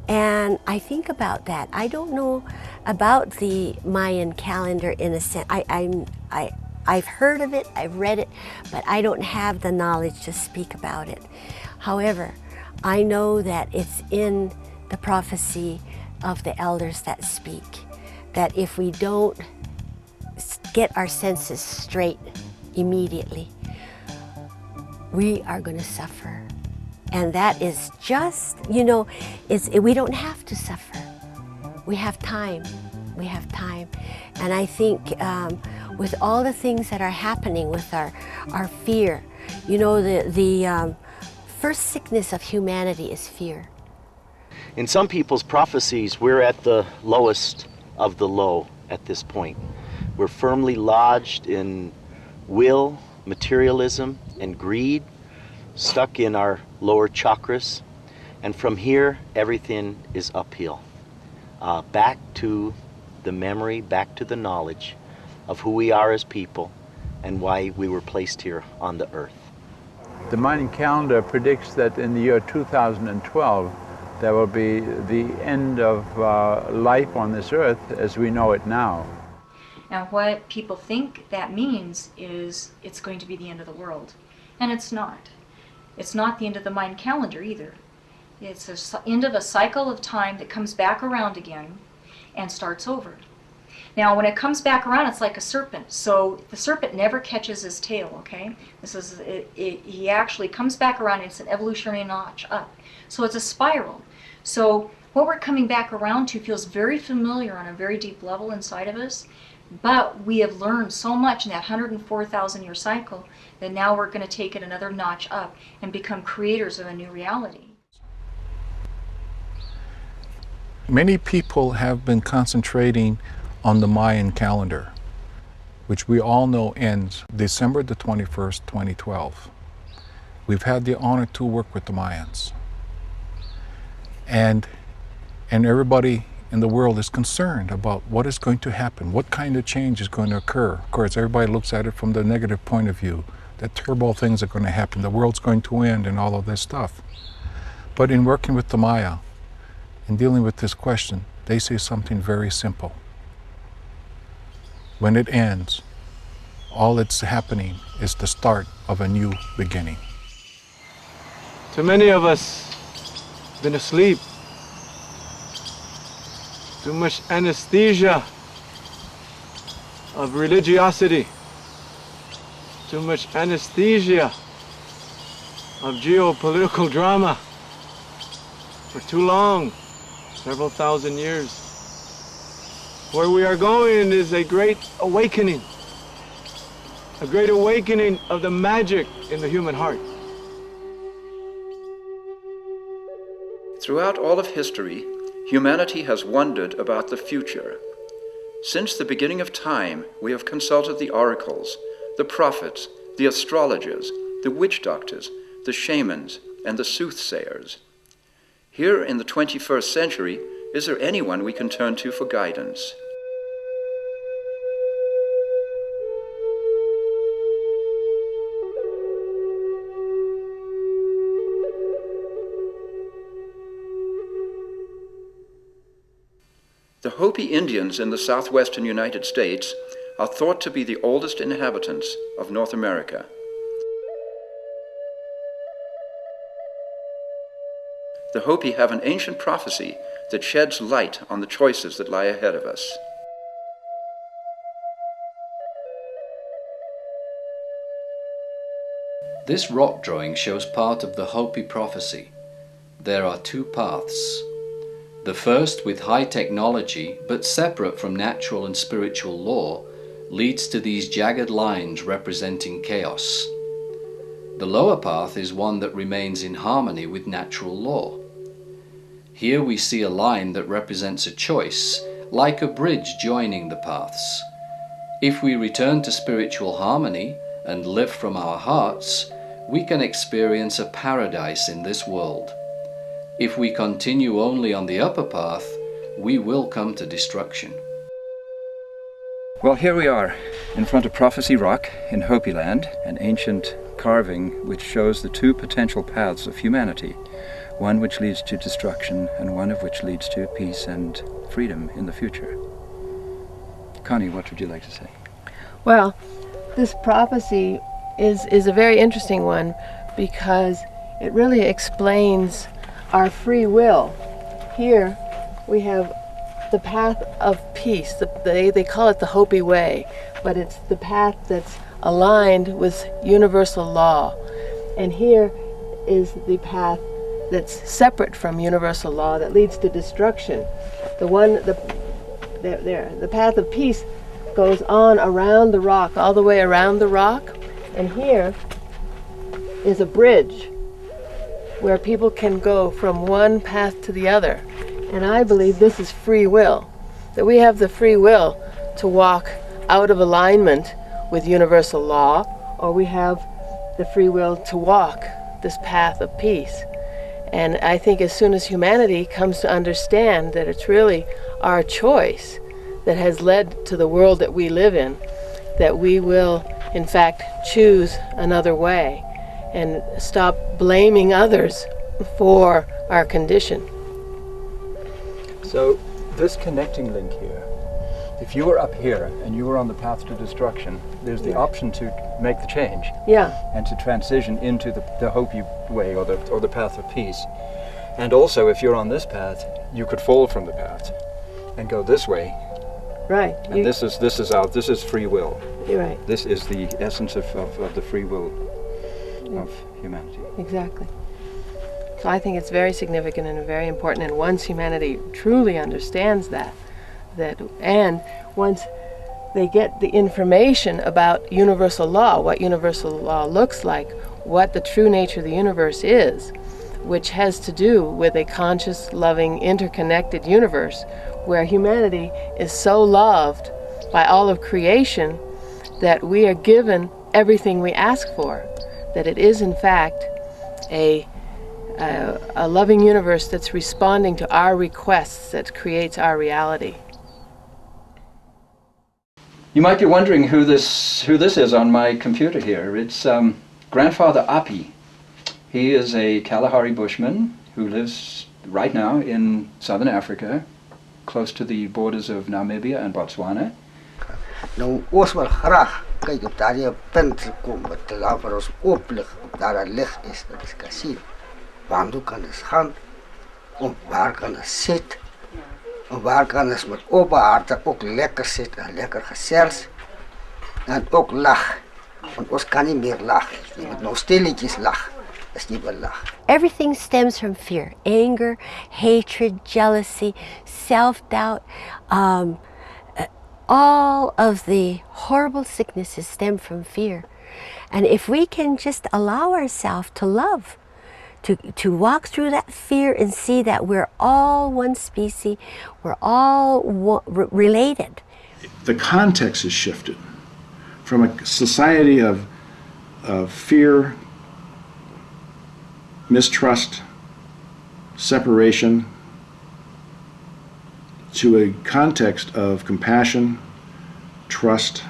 And I think about that. I don't know about the Mayan calendar in a sense. I've heard of it, I've read it, but I don't have the knowledge to speak about it. However, I know that it's in the prophecy of the elders that speak, that if we don't get our senses straight immediately, we are going to suffer. And that is just, we don't have to suffer. We have time. We have time. And I think with all the things that are happening with our fear, the first sickness of humanity is fear. In some people's prophecies, we're at the lowest of the low at this point. We're firmly lodged in will, materialism, and greed, stuck in our lower chakras, and from here everything is uphill. Back to the memory, back to the knowledge of who we are as people and why we were placed here on the earth. The Mayan calendar predicts that in the year 2012 there will be the end of life on this earth as we know it now. Now what people think that means is it's going to be the end of the world. And it's not. It's not the end of the Mayan calendar either. It's the end of a cycle of time that comes back around again and starts over. Now when it comes back around, it's like a serpent. So the serpent never catches his tail, okay? He actually comes back around, and it's an evolutionary notch up. So it's a spiral. So what we're coming back around to feels very familiar on a very deep level inside of us, but we have learned so much in that 104,000 year cycle that now we're going to take it another notch up and become creators of a new reality. Many people have been concentrating on the Mayan calendar, which we all know ends December the 21st, 2012. We've had the honor to work with the Mayans. And everybody in the world is concerned about what is going to happen, what kind of change is going to occur. Of course, everybody looks at it from the negative point of view, that terrible things are going to happen, the world's going to end and all of this stuff. But in working with the Maya, in dealing with this question, they say something very simple. When it ends, all that's happening is the start of a new beginning. Too many of us have been asleep. Too much anesthesia of religiosity. Too much anesthesia of geopolitical drama for too long, several thousand years. Where we are going is a great awakening of the magic in the human heart. Throughout all of history, humanity has wondered about the future. Since the beginning of time, we have consulted the oracles, the prophets, the astrologers, the witch doctors, the shamans, and the soothsayers. Here in the 21st century, is there anyone we can turn to for guidance? The Hopi Indians in the southwestern United States are thought to be the oldest inhabitants of North America. The Hopi have an ancient prophecy that sheds light on the choices that lie ahead of us. This rock drawing shows part of the Hopi prophecy. There are two paths. The first, with high technology, but separate from natural and spiritual law, leads to these jagged lines representing chaos. The lower path is one that remains in harmony with natural law. Here we see a line that represents a choice, like a bridge joining the paths. If we return to spiritual harmony and live from our hearts, we can experience a paradise in this world. If we continue only on the upper path, we will come to destruction. Well, here we are in front of Prophecy Rock in Hopi Land, an ancient carving which shows the two potential paths of humanity, one which leads to destruction and one of which leads to peace and freedom in the future. Connie, what would you like to say? Well, this prophecy is a very interesting one because it really explains our free will. Here we have the path of peace. They call it the Hopi way, but it's the path that's aligned with universal law. And here is the path that's separate from universal law that leads to destruction. The path of peace goes on around the rock, all the way around the rock, and here is a bridge where people can go from one path to the other. And I believe this is free will, that we have the free will to walk out of alignment with universal law, or we have the free will to walk this path of peace. And I think as soon as humanity comes to understand that it's really our choice that has led to the world that we live in, that we will in fact choose another way and stop blaming others for our condition. So this connecting link here, if you were up here and you were on the path to destruction, there's the option to make the change. Yeah. And to transition into the Hopi way or the path of peace. And also if you're on this path, you could fall from the path and go this way. Right. And this is free will. You're right. This is the essence of the free will of humanity. Exactly. So I think it's very significant and very important, and once humanity truly understands that and once they get the information about universal law, what universal law looks like, what the true nature of the universe is, which has to do with a conscious, loving, interconnected universe where humanity is so loved by all of creation that we are given everything we ask for, that it is in fact a loving universe that's responding to our requests, that creates our reality. You might be wondering who this is on my computer here. It's Grandfather Api. He is a Kalahari bushman who lives right now in southern Africa, close to the borders of Namibia and Botswana. Nou, ons wil graag kyk op daardie punt kom wat daar vir ons ooplig, daar 'n lig is dat ons kan sien. Waartoe kan ons gaan? Waar kan ons sit? Waar kan ons met open harte ook lekker sit en lekker gesels en ook lag. Want ons kan nie meer lag. Jy moet nou stilletjies lag. As jy wil lag. Everything stems from fear. Anger, hatred, jealousy, self-doubt. All of the horrible sicknesses stem from fear. And if we can just allow ourselves to love, to walk through that fear and see that we're all one species, we're all related. the context has shifted from a society of fear, mistrust, separation, to a context of compassion, trust,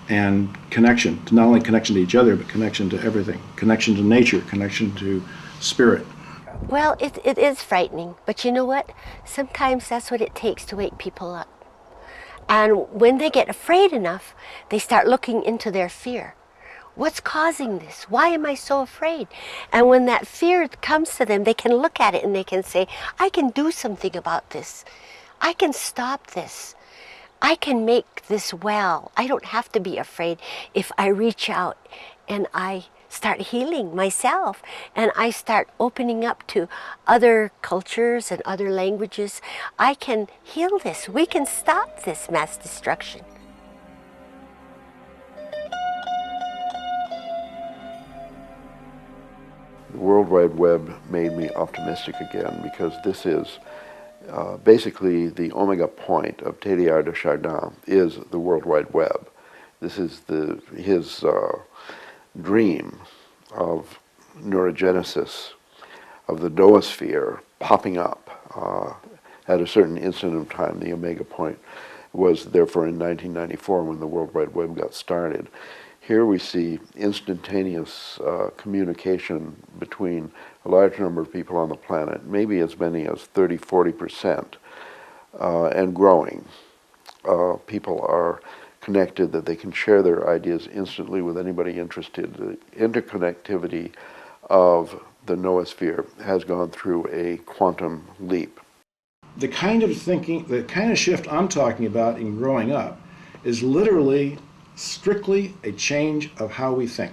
and connection, not only connection to each other, but connection to everything, connection to nature, connection to spirit. Well, it is frightening, but you know what? Sometimes that's what it takes to wake people up. And when they get afraid enough, they start looking into their fear. What's causing this? Why am I so afraid? And when that fear comes to them, they can look at it and they can say, I can do something about this. I can stop this. I can make this well. I don't have to be afraid if I reach out and I start healing myself and I start opening up to other cultures and other languages. I can heal this. We can stop this mass destruction. The World Wide Web made me optimistic again because this is basically the omega point of Teilhard de Chardin is the World Wide Web. This is his dream of neurogenesis, of the noosphere popping up at a certain instant of time. The omega point was therefore in 1994 when the World Wide Web got started. Here we see instantaneous communication between a large number of people on the planet, maybe as many as 30–40%, and growing. People are connected, that they can share their ideas instantly with anybody interested. The interconnectivity of the noosphere has gone through a quantum leap. The kind of thinking, the kind of shift I'm talking about in growing up is literally strictly a change of how we think.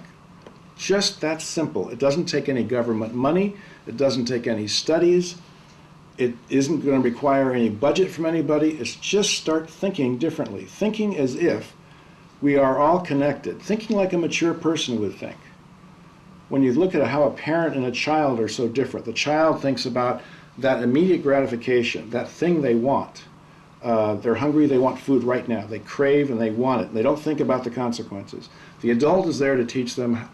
Just that simple. It doesn't take any government money. It doesn't take any studies. It isn't going to require any budget from anybody. It's just start thinking differently. Thinking as if we are all connected. Thinking like a mature person would think. When you look at how a parent and a child are so different, the child thinks about that immediate gratification, that thing they want. They're hungry, they want food right now. They crave and they want it. They don't think about the consequences. The adult is there to teach them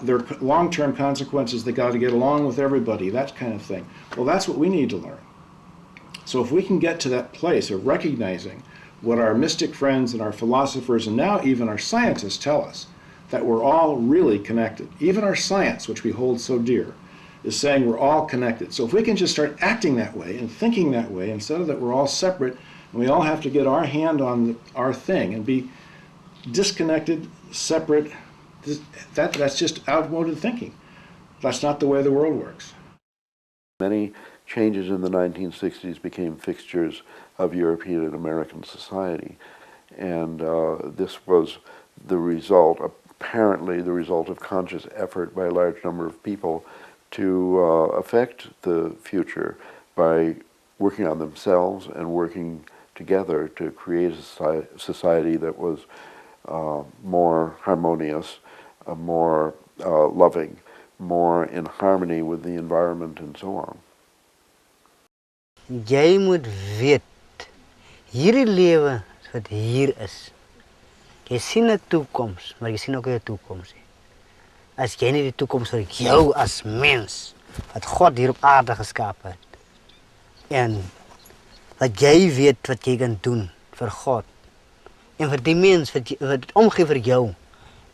their long-term consequences. They got to get along with everybody, that kind of thing. Well, that's what we need to learn. So if we can get to that place of recognizing what our mystic friends and our philosophers and now even our scientists tell us, that we're all really connected. Even our science, which we hold so dear, is saying we're all connected. So if we can just start acting that way and thinking that way, instead of that we're all separate and we all have to get our hand on our thing and be disconnected, separate, that's just outmoded thinking. That's not the way the world works. Many changes in the 1960s became fixtures of European and American society, and this was the result, apparently the result of conscious effort by a large number of people to affect the future by working on themselves and working together to create a society that was more harmonious, more loving, more in harmony with the environment and so on. Jy moet weet, hierdie lewe wat hier is, jy sien 'n toekoms, maar jy sien ook nie 'n toekoms nie. As jy nie die toekoms vir jou as mens, wat God hier op aarde geskaap het, en wat jy weet wat jy kan doen vir God, en vir die mens wat omgee vir jou,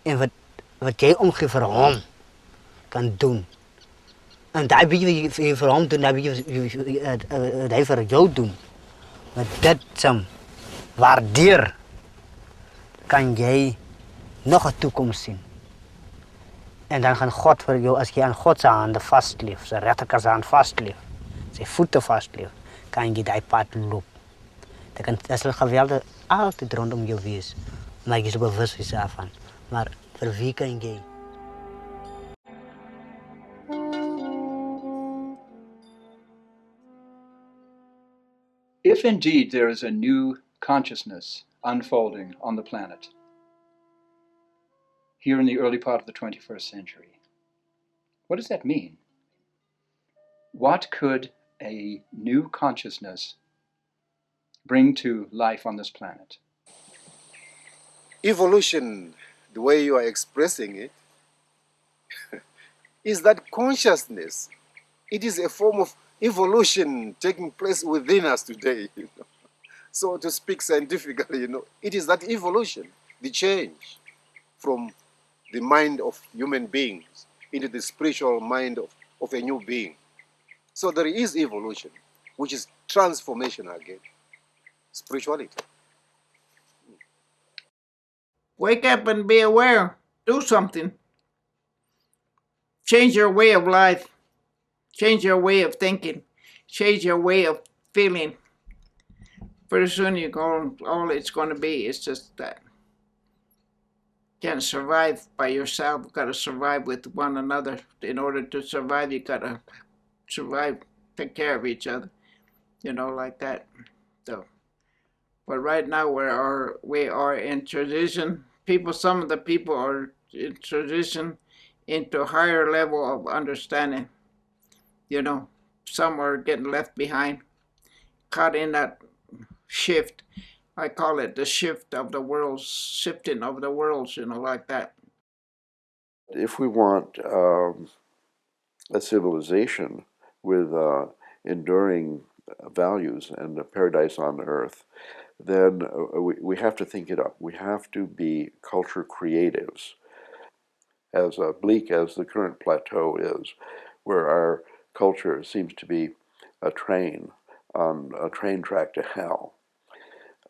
en wat jy omgee vir hom, kan doen. En daai wie jy vir hom doen, daai wie hy vir jou doen, met dit saam waardeer, kan jy nog 'n toekoms sien. En dan gaan God vir jou, as jy aan God se hande vasleef, sy regterkant se hand vasleef, sy voete vasleef, kan jy daai pad loop. Dat sal geweldig altyd rondom jou wees, maar jy is bewus van daarvan. Maar vir wie kan jy? If indeed there is a new consciousness unfolding on the planet, here in the early part of the 21st century, what does that mean? What could a new consciousness bring to life on this planet? Evolution, the way you are expressing it, is that consciousness. It is a form of evolution taking place within us today. So to speak scientifically, it is that evolution, the change from the mind of human beings into the spiritual mind of a new being. So there is evolution, which is transformation again, spirituality. Wake up and be aware. Do something. Change your way of life. Change your way of thinking. Change your way of feeling. Pretty soon you're going, all it's going to be is just that. You can't survive by yourself. You've got to survive with one another. In order to survive, you got to survive, take care of each other, like that. So, but right now we are in transition. Some of the people are in transition into a higher level of understanding. Some are getting left behind, caught in that shift. I call it the shift of the worlds, shifting of the worlds, like that. If we want a civilization with enduring values and a paradise on earth, then we have to think it up. We have to be culture creatives. As bleak as the current plateau is, where our culture seems to be a train on a train track to hell,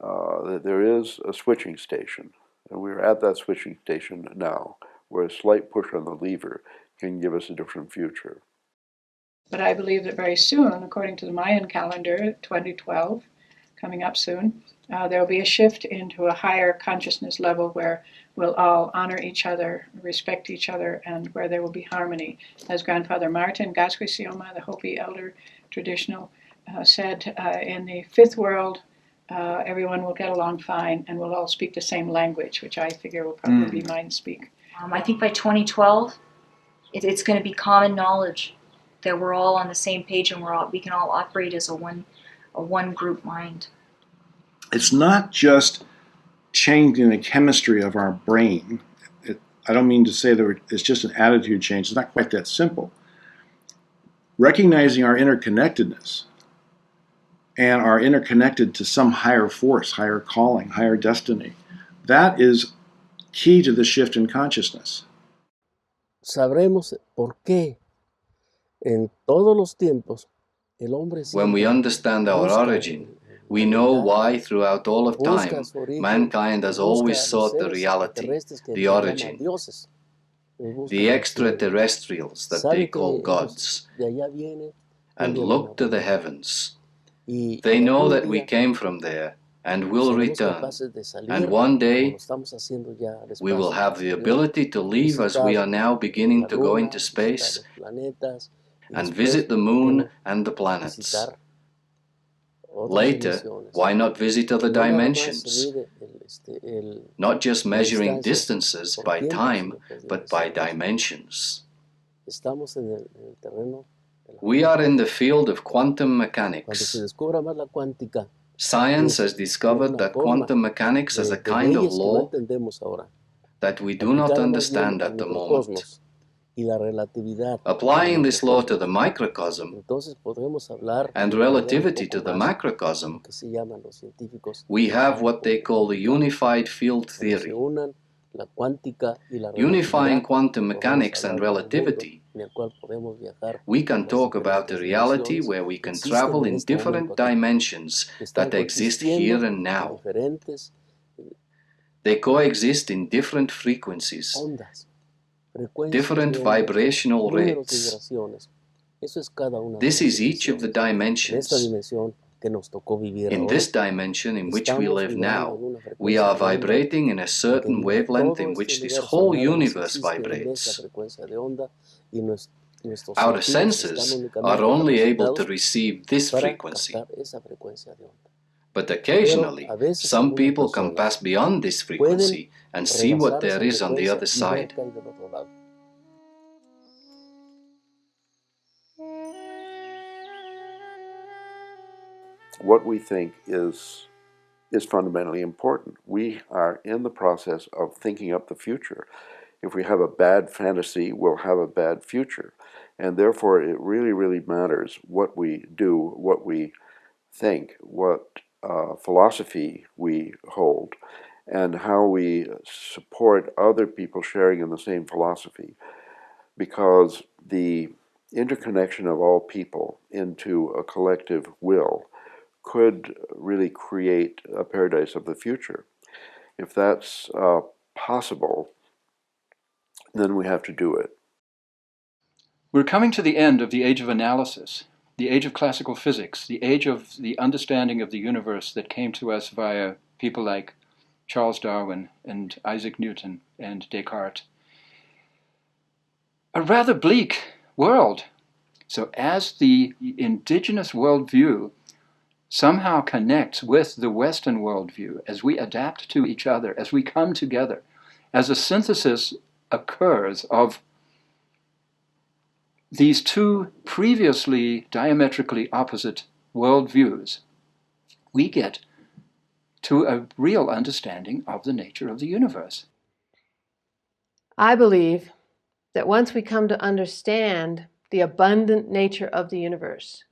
there is a switching station, and we're at that switching station now, where a slight push on the lever can give us a different future. But I believe that very soon, according to the Mayan calendar, 2012, coming up soon, there will be a shift into a higher consciousness level where we'll all honor each other, respect each other, and where there will be harmony. As Grandfather Martin Gasquisioma, the Hopi elder traditional, said, in the fifth world, everyone will get along fine and we'll all speak the same language, which I figure will probably be mind speak. I think by 2012, it's going to be common knowledge that we're all on the same page and we can all operate as a one group mind. It's not just changing the chemistry of our brain. I don't mean to say that it's just an attitude change. It's not quite that simple. Recognizing our interconnectedness and are interconnected to some higher force, higher calling, higher destiny, that is key to the shift in consciousness. Sabremos por qué en todos los tiempos el hombre When we understand our origin, we know why throughout all of time mankind has always sought the reality, the origin, the extraterrestrials that they call gods, and look to the heavens. They know that we came from there and will return, and one day we will have the ability to leave as we are now beginning to go into space and visit the moon and the planets. Later, why not visit other dimensions? Not just measuring distances by time, but by dimensions. We are in the field of quantum mechanics. Science has discovered that quantum mechanics is a kind of law that we do not understand at the moment. Applying this law to the microcosm and relativity to the macrocosm, we have what they call the unified field theory. Unifying quantum mechanics and relativity, we can talk about a reality where we can travel in different dimensions that exist here and now. They coexist in different frequencies, different vibrational rates. This is each of the dimensions. In this dimension in which we live now, we are vibrating in a certain wavelength in which this whole universe vibrates. Our senses are only able to receive this frequency. But occasionally, some people can pass beyond this frequency and see what there is on the other side. what we think is fundamentally important. We are in the process of thinking up the future. If we have a bad fantasy, we'll have a bad future. And therefore, it really, really matters what we do, what we think, what philosophy we hold, and how we support other people sharing in the same philosophy. Because the interconnection of all people into a collective will could really create a paradise of the future. If that's possible, then we have to do it. We're coming to the end of the age of analysis, the age of classical physics, the age of the understanding of the universe that came to us via people like Charles Darwin and Isaac Newton and Descartes. A rather bleak world. So as the indigenous worldview somehow connects with the Western worldview, as we adapt to each other, as we come together, as a synthesis occurs of these two previously diametrically opposite worldviews, we get to a real understanding of the nature of the universe. I believe that once we come to understand the abundant nature of the universe,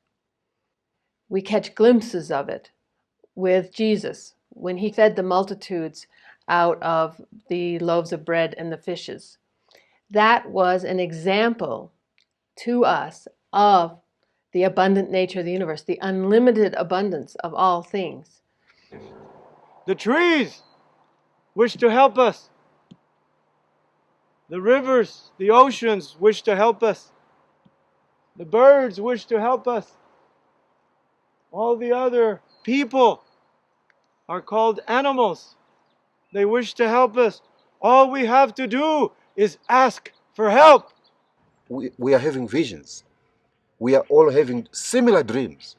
we catch glimpses of it with Jesus when he fed the multitudes out of the loaves of bread and the fishes. That was an example to us of the abundant nature of the universe, the unlimited abundance of all things. The trees wish to help us. The rivers, the oceans wish to help us. The birds wish to help us. All the other people are called animals. They wish to help us. All we have to do is ask for help. We are having visions. We are all having similar dreams.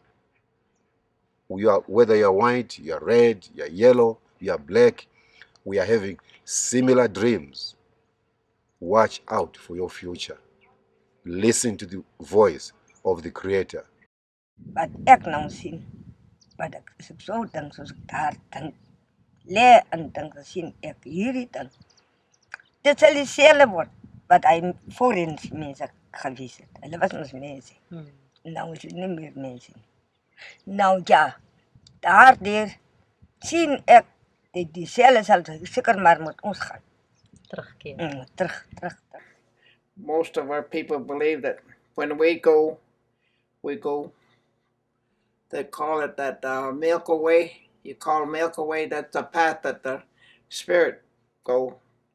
Whether you're white, you're red, you're yellow, you're black, we are having similar dreams. Watch out for your future. Listen to the voice of the Creator. Wat ek nou sien, wat ek as ek so dink soos ek daar dink, lê en dink sien ek hierdie ding. Dit sal dieselfde word wat hy voorheen mense gewees het. Hulle was ons mense. Nou is dit nie meer mense nie. Nou ja, daardeur sien ek dat dieselfde sal seker maar met ons gaan. Terugkeer. Terug. Most of our people believe that when we go, they call it that Milky Way. You call Milky Way, that's the path that the spirit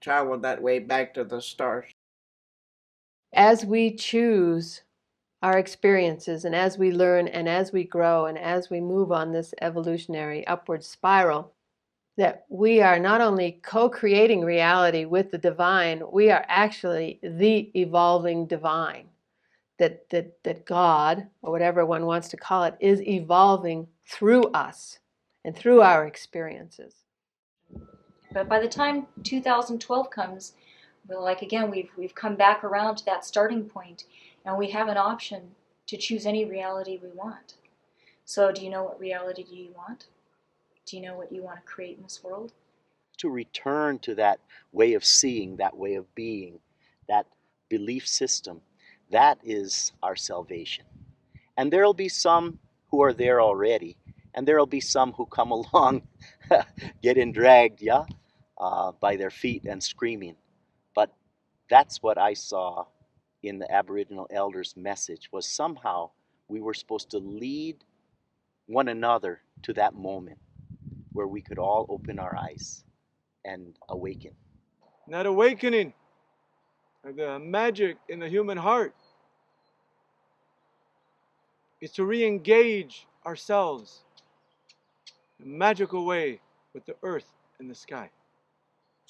travel that way back to the stars. As we choose our experiences and as we learn and as we grow and as we move on this evolutionary upward spiral, that we are not only co-creating reality with the divine, we are actually the evolving divine. That God, or whatever one wants to call it, is evolving through us and through our experiences. But by the time 2012 comes, well, like again, we've come back around to that starting point, and we have an option to choose any reality we want. So do you know what reality do you want? Do you know what you want to create in this world? To return to that way of seeing, that way of being, that belief system, that is our salvation. And there'll be some who are there already, and there'll be some who come along getting dragged, by their feet and screaming. But that's what I saw in the Aboriginal elders' message, was somehow we were supposed to lead one another to that moment where we could all open our eyes and awaken. That awakening, the magic in the human heart, is to re-engage ourselves in a magical way with the earth and the sky.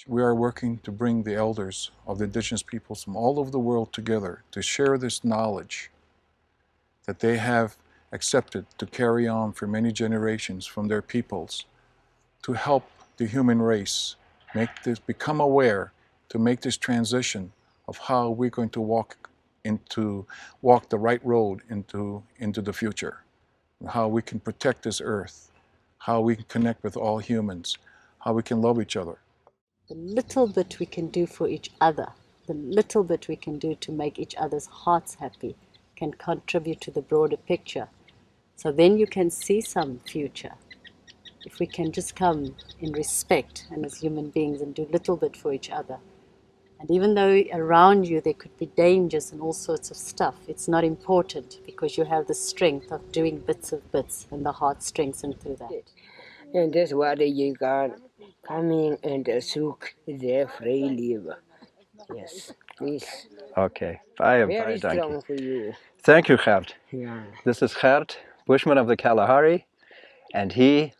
We are working to bring the elders of the indigenous peoples from all over the world together to share this knowledge that they have accepted to carry on for many generations from their peoples, to help the human race become aware, to make this transition of how we're going to walk the right road into the future. how we can protect this earth, how we can connect with all humans, how we can love each other. The little bit we can do for each other, the little bit we can do to make each other's hearts happy can contribute to the broader picture. So then you can see some future. If we can just come in respect and as human beings and do a little bit for each other. And even though around you there could be dangers and all sorts of stuff, it's not important because you have the strength of doing bits of bits and the heart strengthens through that. And that's why you got coming and soak their free liver. Yes, please. Okay, baie Very strong dankie. for you. Thank you, Gert. Yeah. This is Gert, Bushman of the Kalahari, and he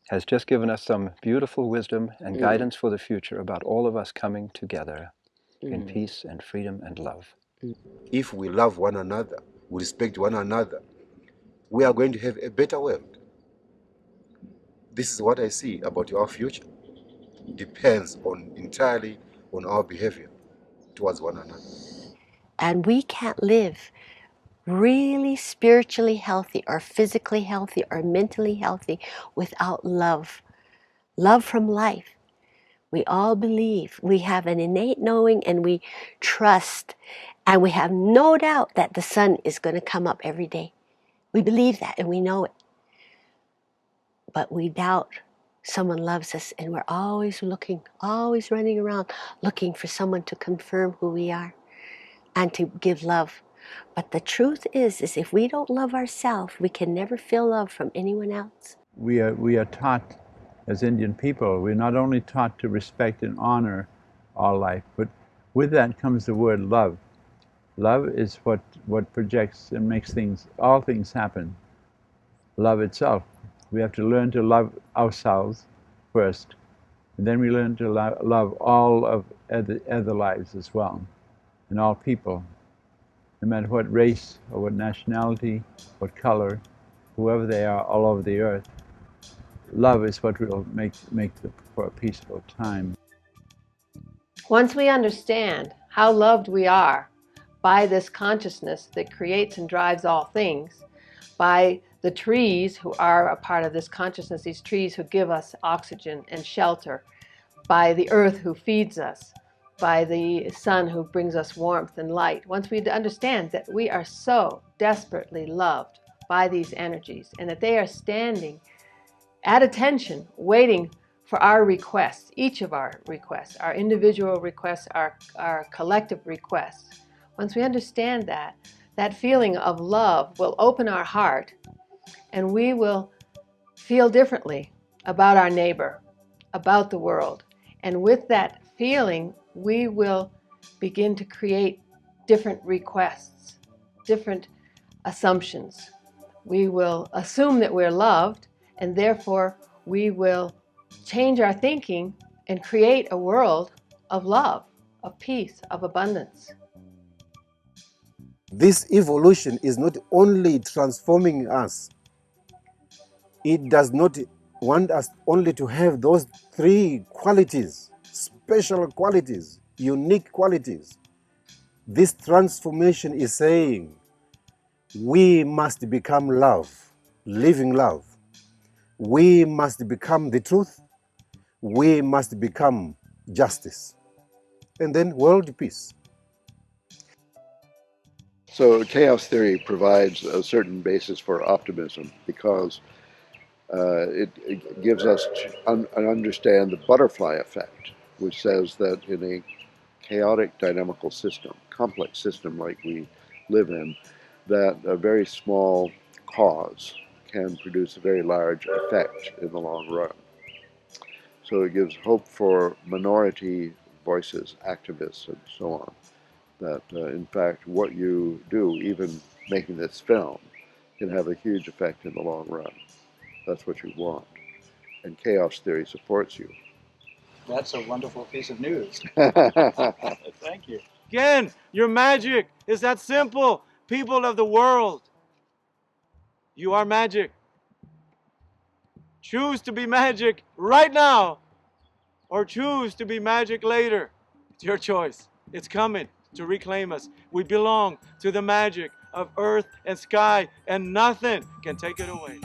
has just given us some beautiful wisdom and guidance for the future about all of us coming together in peace and freedom and love. If we love one another, we respect one another, we are going to have a better world. This is what I see about our future. It depends entirely on our behavior towards one another. And we can't live really spiritually healthy or physically healthy or mentally healthy without love. Love from life. We all believe, we have an innate knowing and we trust and we have no doubt that the sun is going to come up every day. We believe that and we know it. But we doubt someone loves us and we're always looking, always running around looking for someone to confirm who we are and to give love. But the truth is if we don't love ourselves, we can never feel love from anyone else. We are taught as Indian people, we're not only taught to respect and honor all life, but with that comes the word love. Love is what projects and makes all things happen. Love itself. We have to learn to love ourselves first, and then we learn to love all of other lives as well, and all people, no matter what race or what nationality, what color, whoever they are all over the earth. Love is what will make for a peaceful time. Once we understand how loved we are by this consciousness that creates and drives all things, by the trees who are a part of this consciousness, these trees who give us oxygen and shelter, by the earth who feeds us, by the sun who brings us warmth and light. Once we understand that we are so desperately loved by these energies and that they are standing at attention, waiting for our requests, each of our requests, our individual requests, our collective requests. Once we understand that, that feeling of love will open our heart and we will feel differently about our neighbor, about the world. And with that feeling, we will begin to create different requests, different assumptions. We will assume that we're loved, and therefore we will change our thinking and create a world of love, of peace, of abundance. This evolution is not only transforming us, it does not want us only to have those three qualities, special qualities, unique qualities. This transformation is saying we must become love, living love. We must become the truth. We must become justice. And then world peace. So chaos theory provides a certain basis for optimism because it gives us to understand the butterfly effect, which says that in a chaotic dynamical system, complex system like we live in, that a very small cause can produce a very large effect in the long run. So it gives hope for minority voices, activists, and so on, that in fact what you do, even making this film, can have a huge effect in the long run. That's what you want. And chaos theory supports you. That's a wonderful piece of news. Thank you. Again, your magic is that simple. People of the world, you are magic. Choose to be magic right now or choose to be magic later. It's your choice. It's coming to reclaim us. We belong to the magic of earth and sky, and nothing can take it away.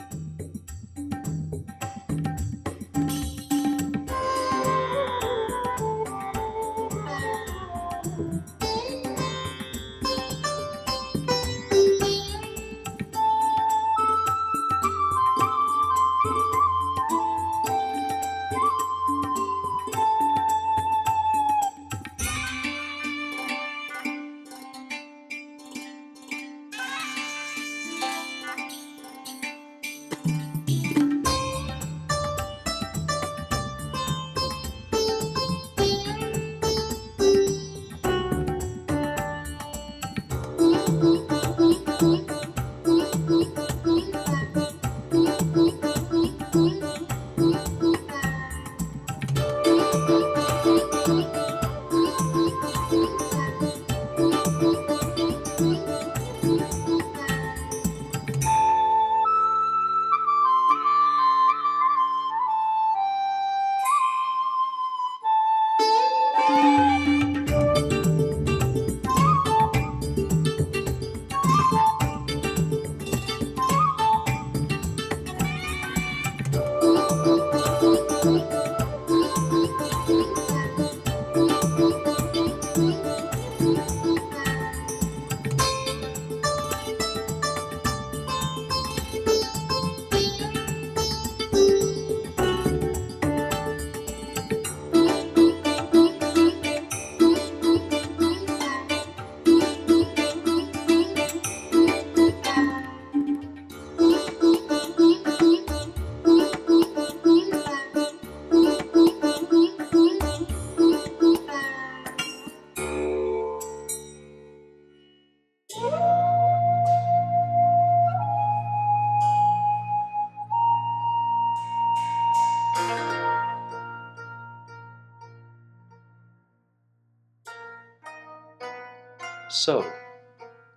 So,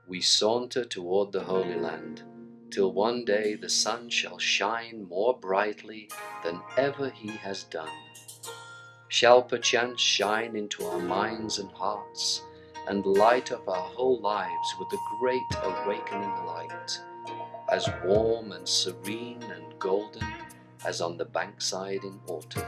we saunter toward the Holy Land, till one day the sun shall shine more brightly than ever he has done, shall perchance shine into our minds and hearts, and light up our whole lives with a great awakening light, as warm and serene and golden as on the bankside in autumn.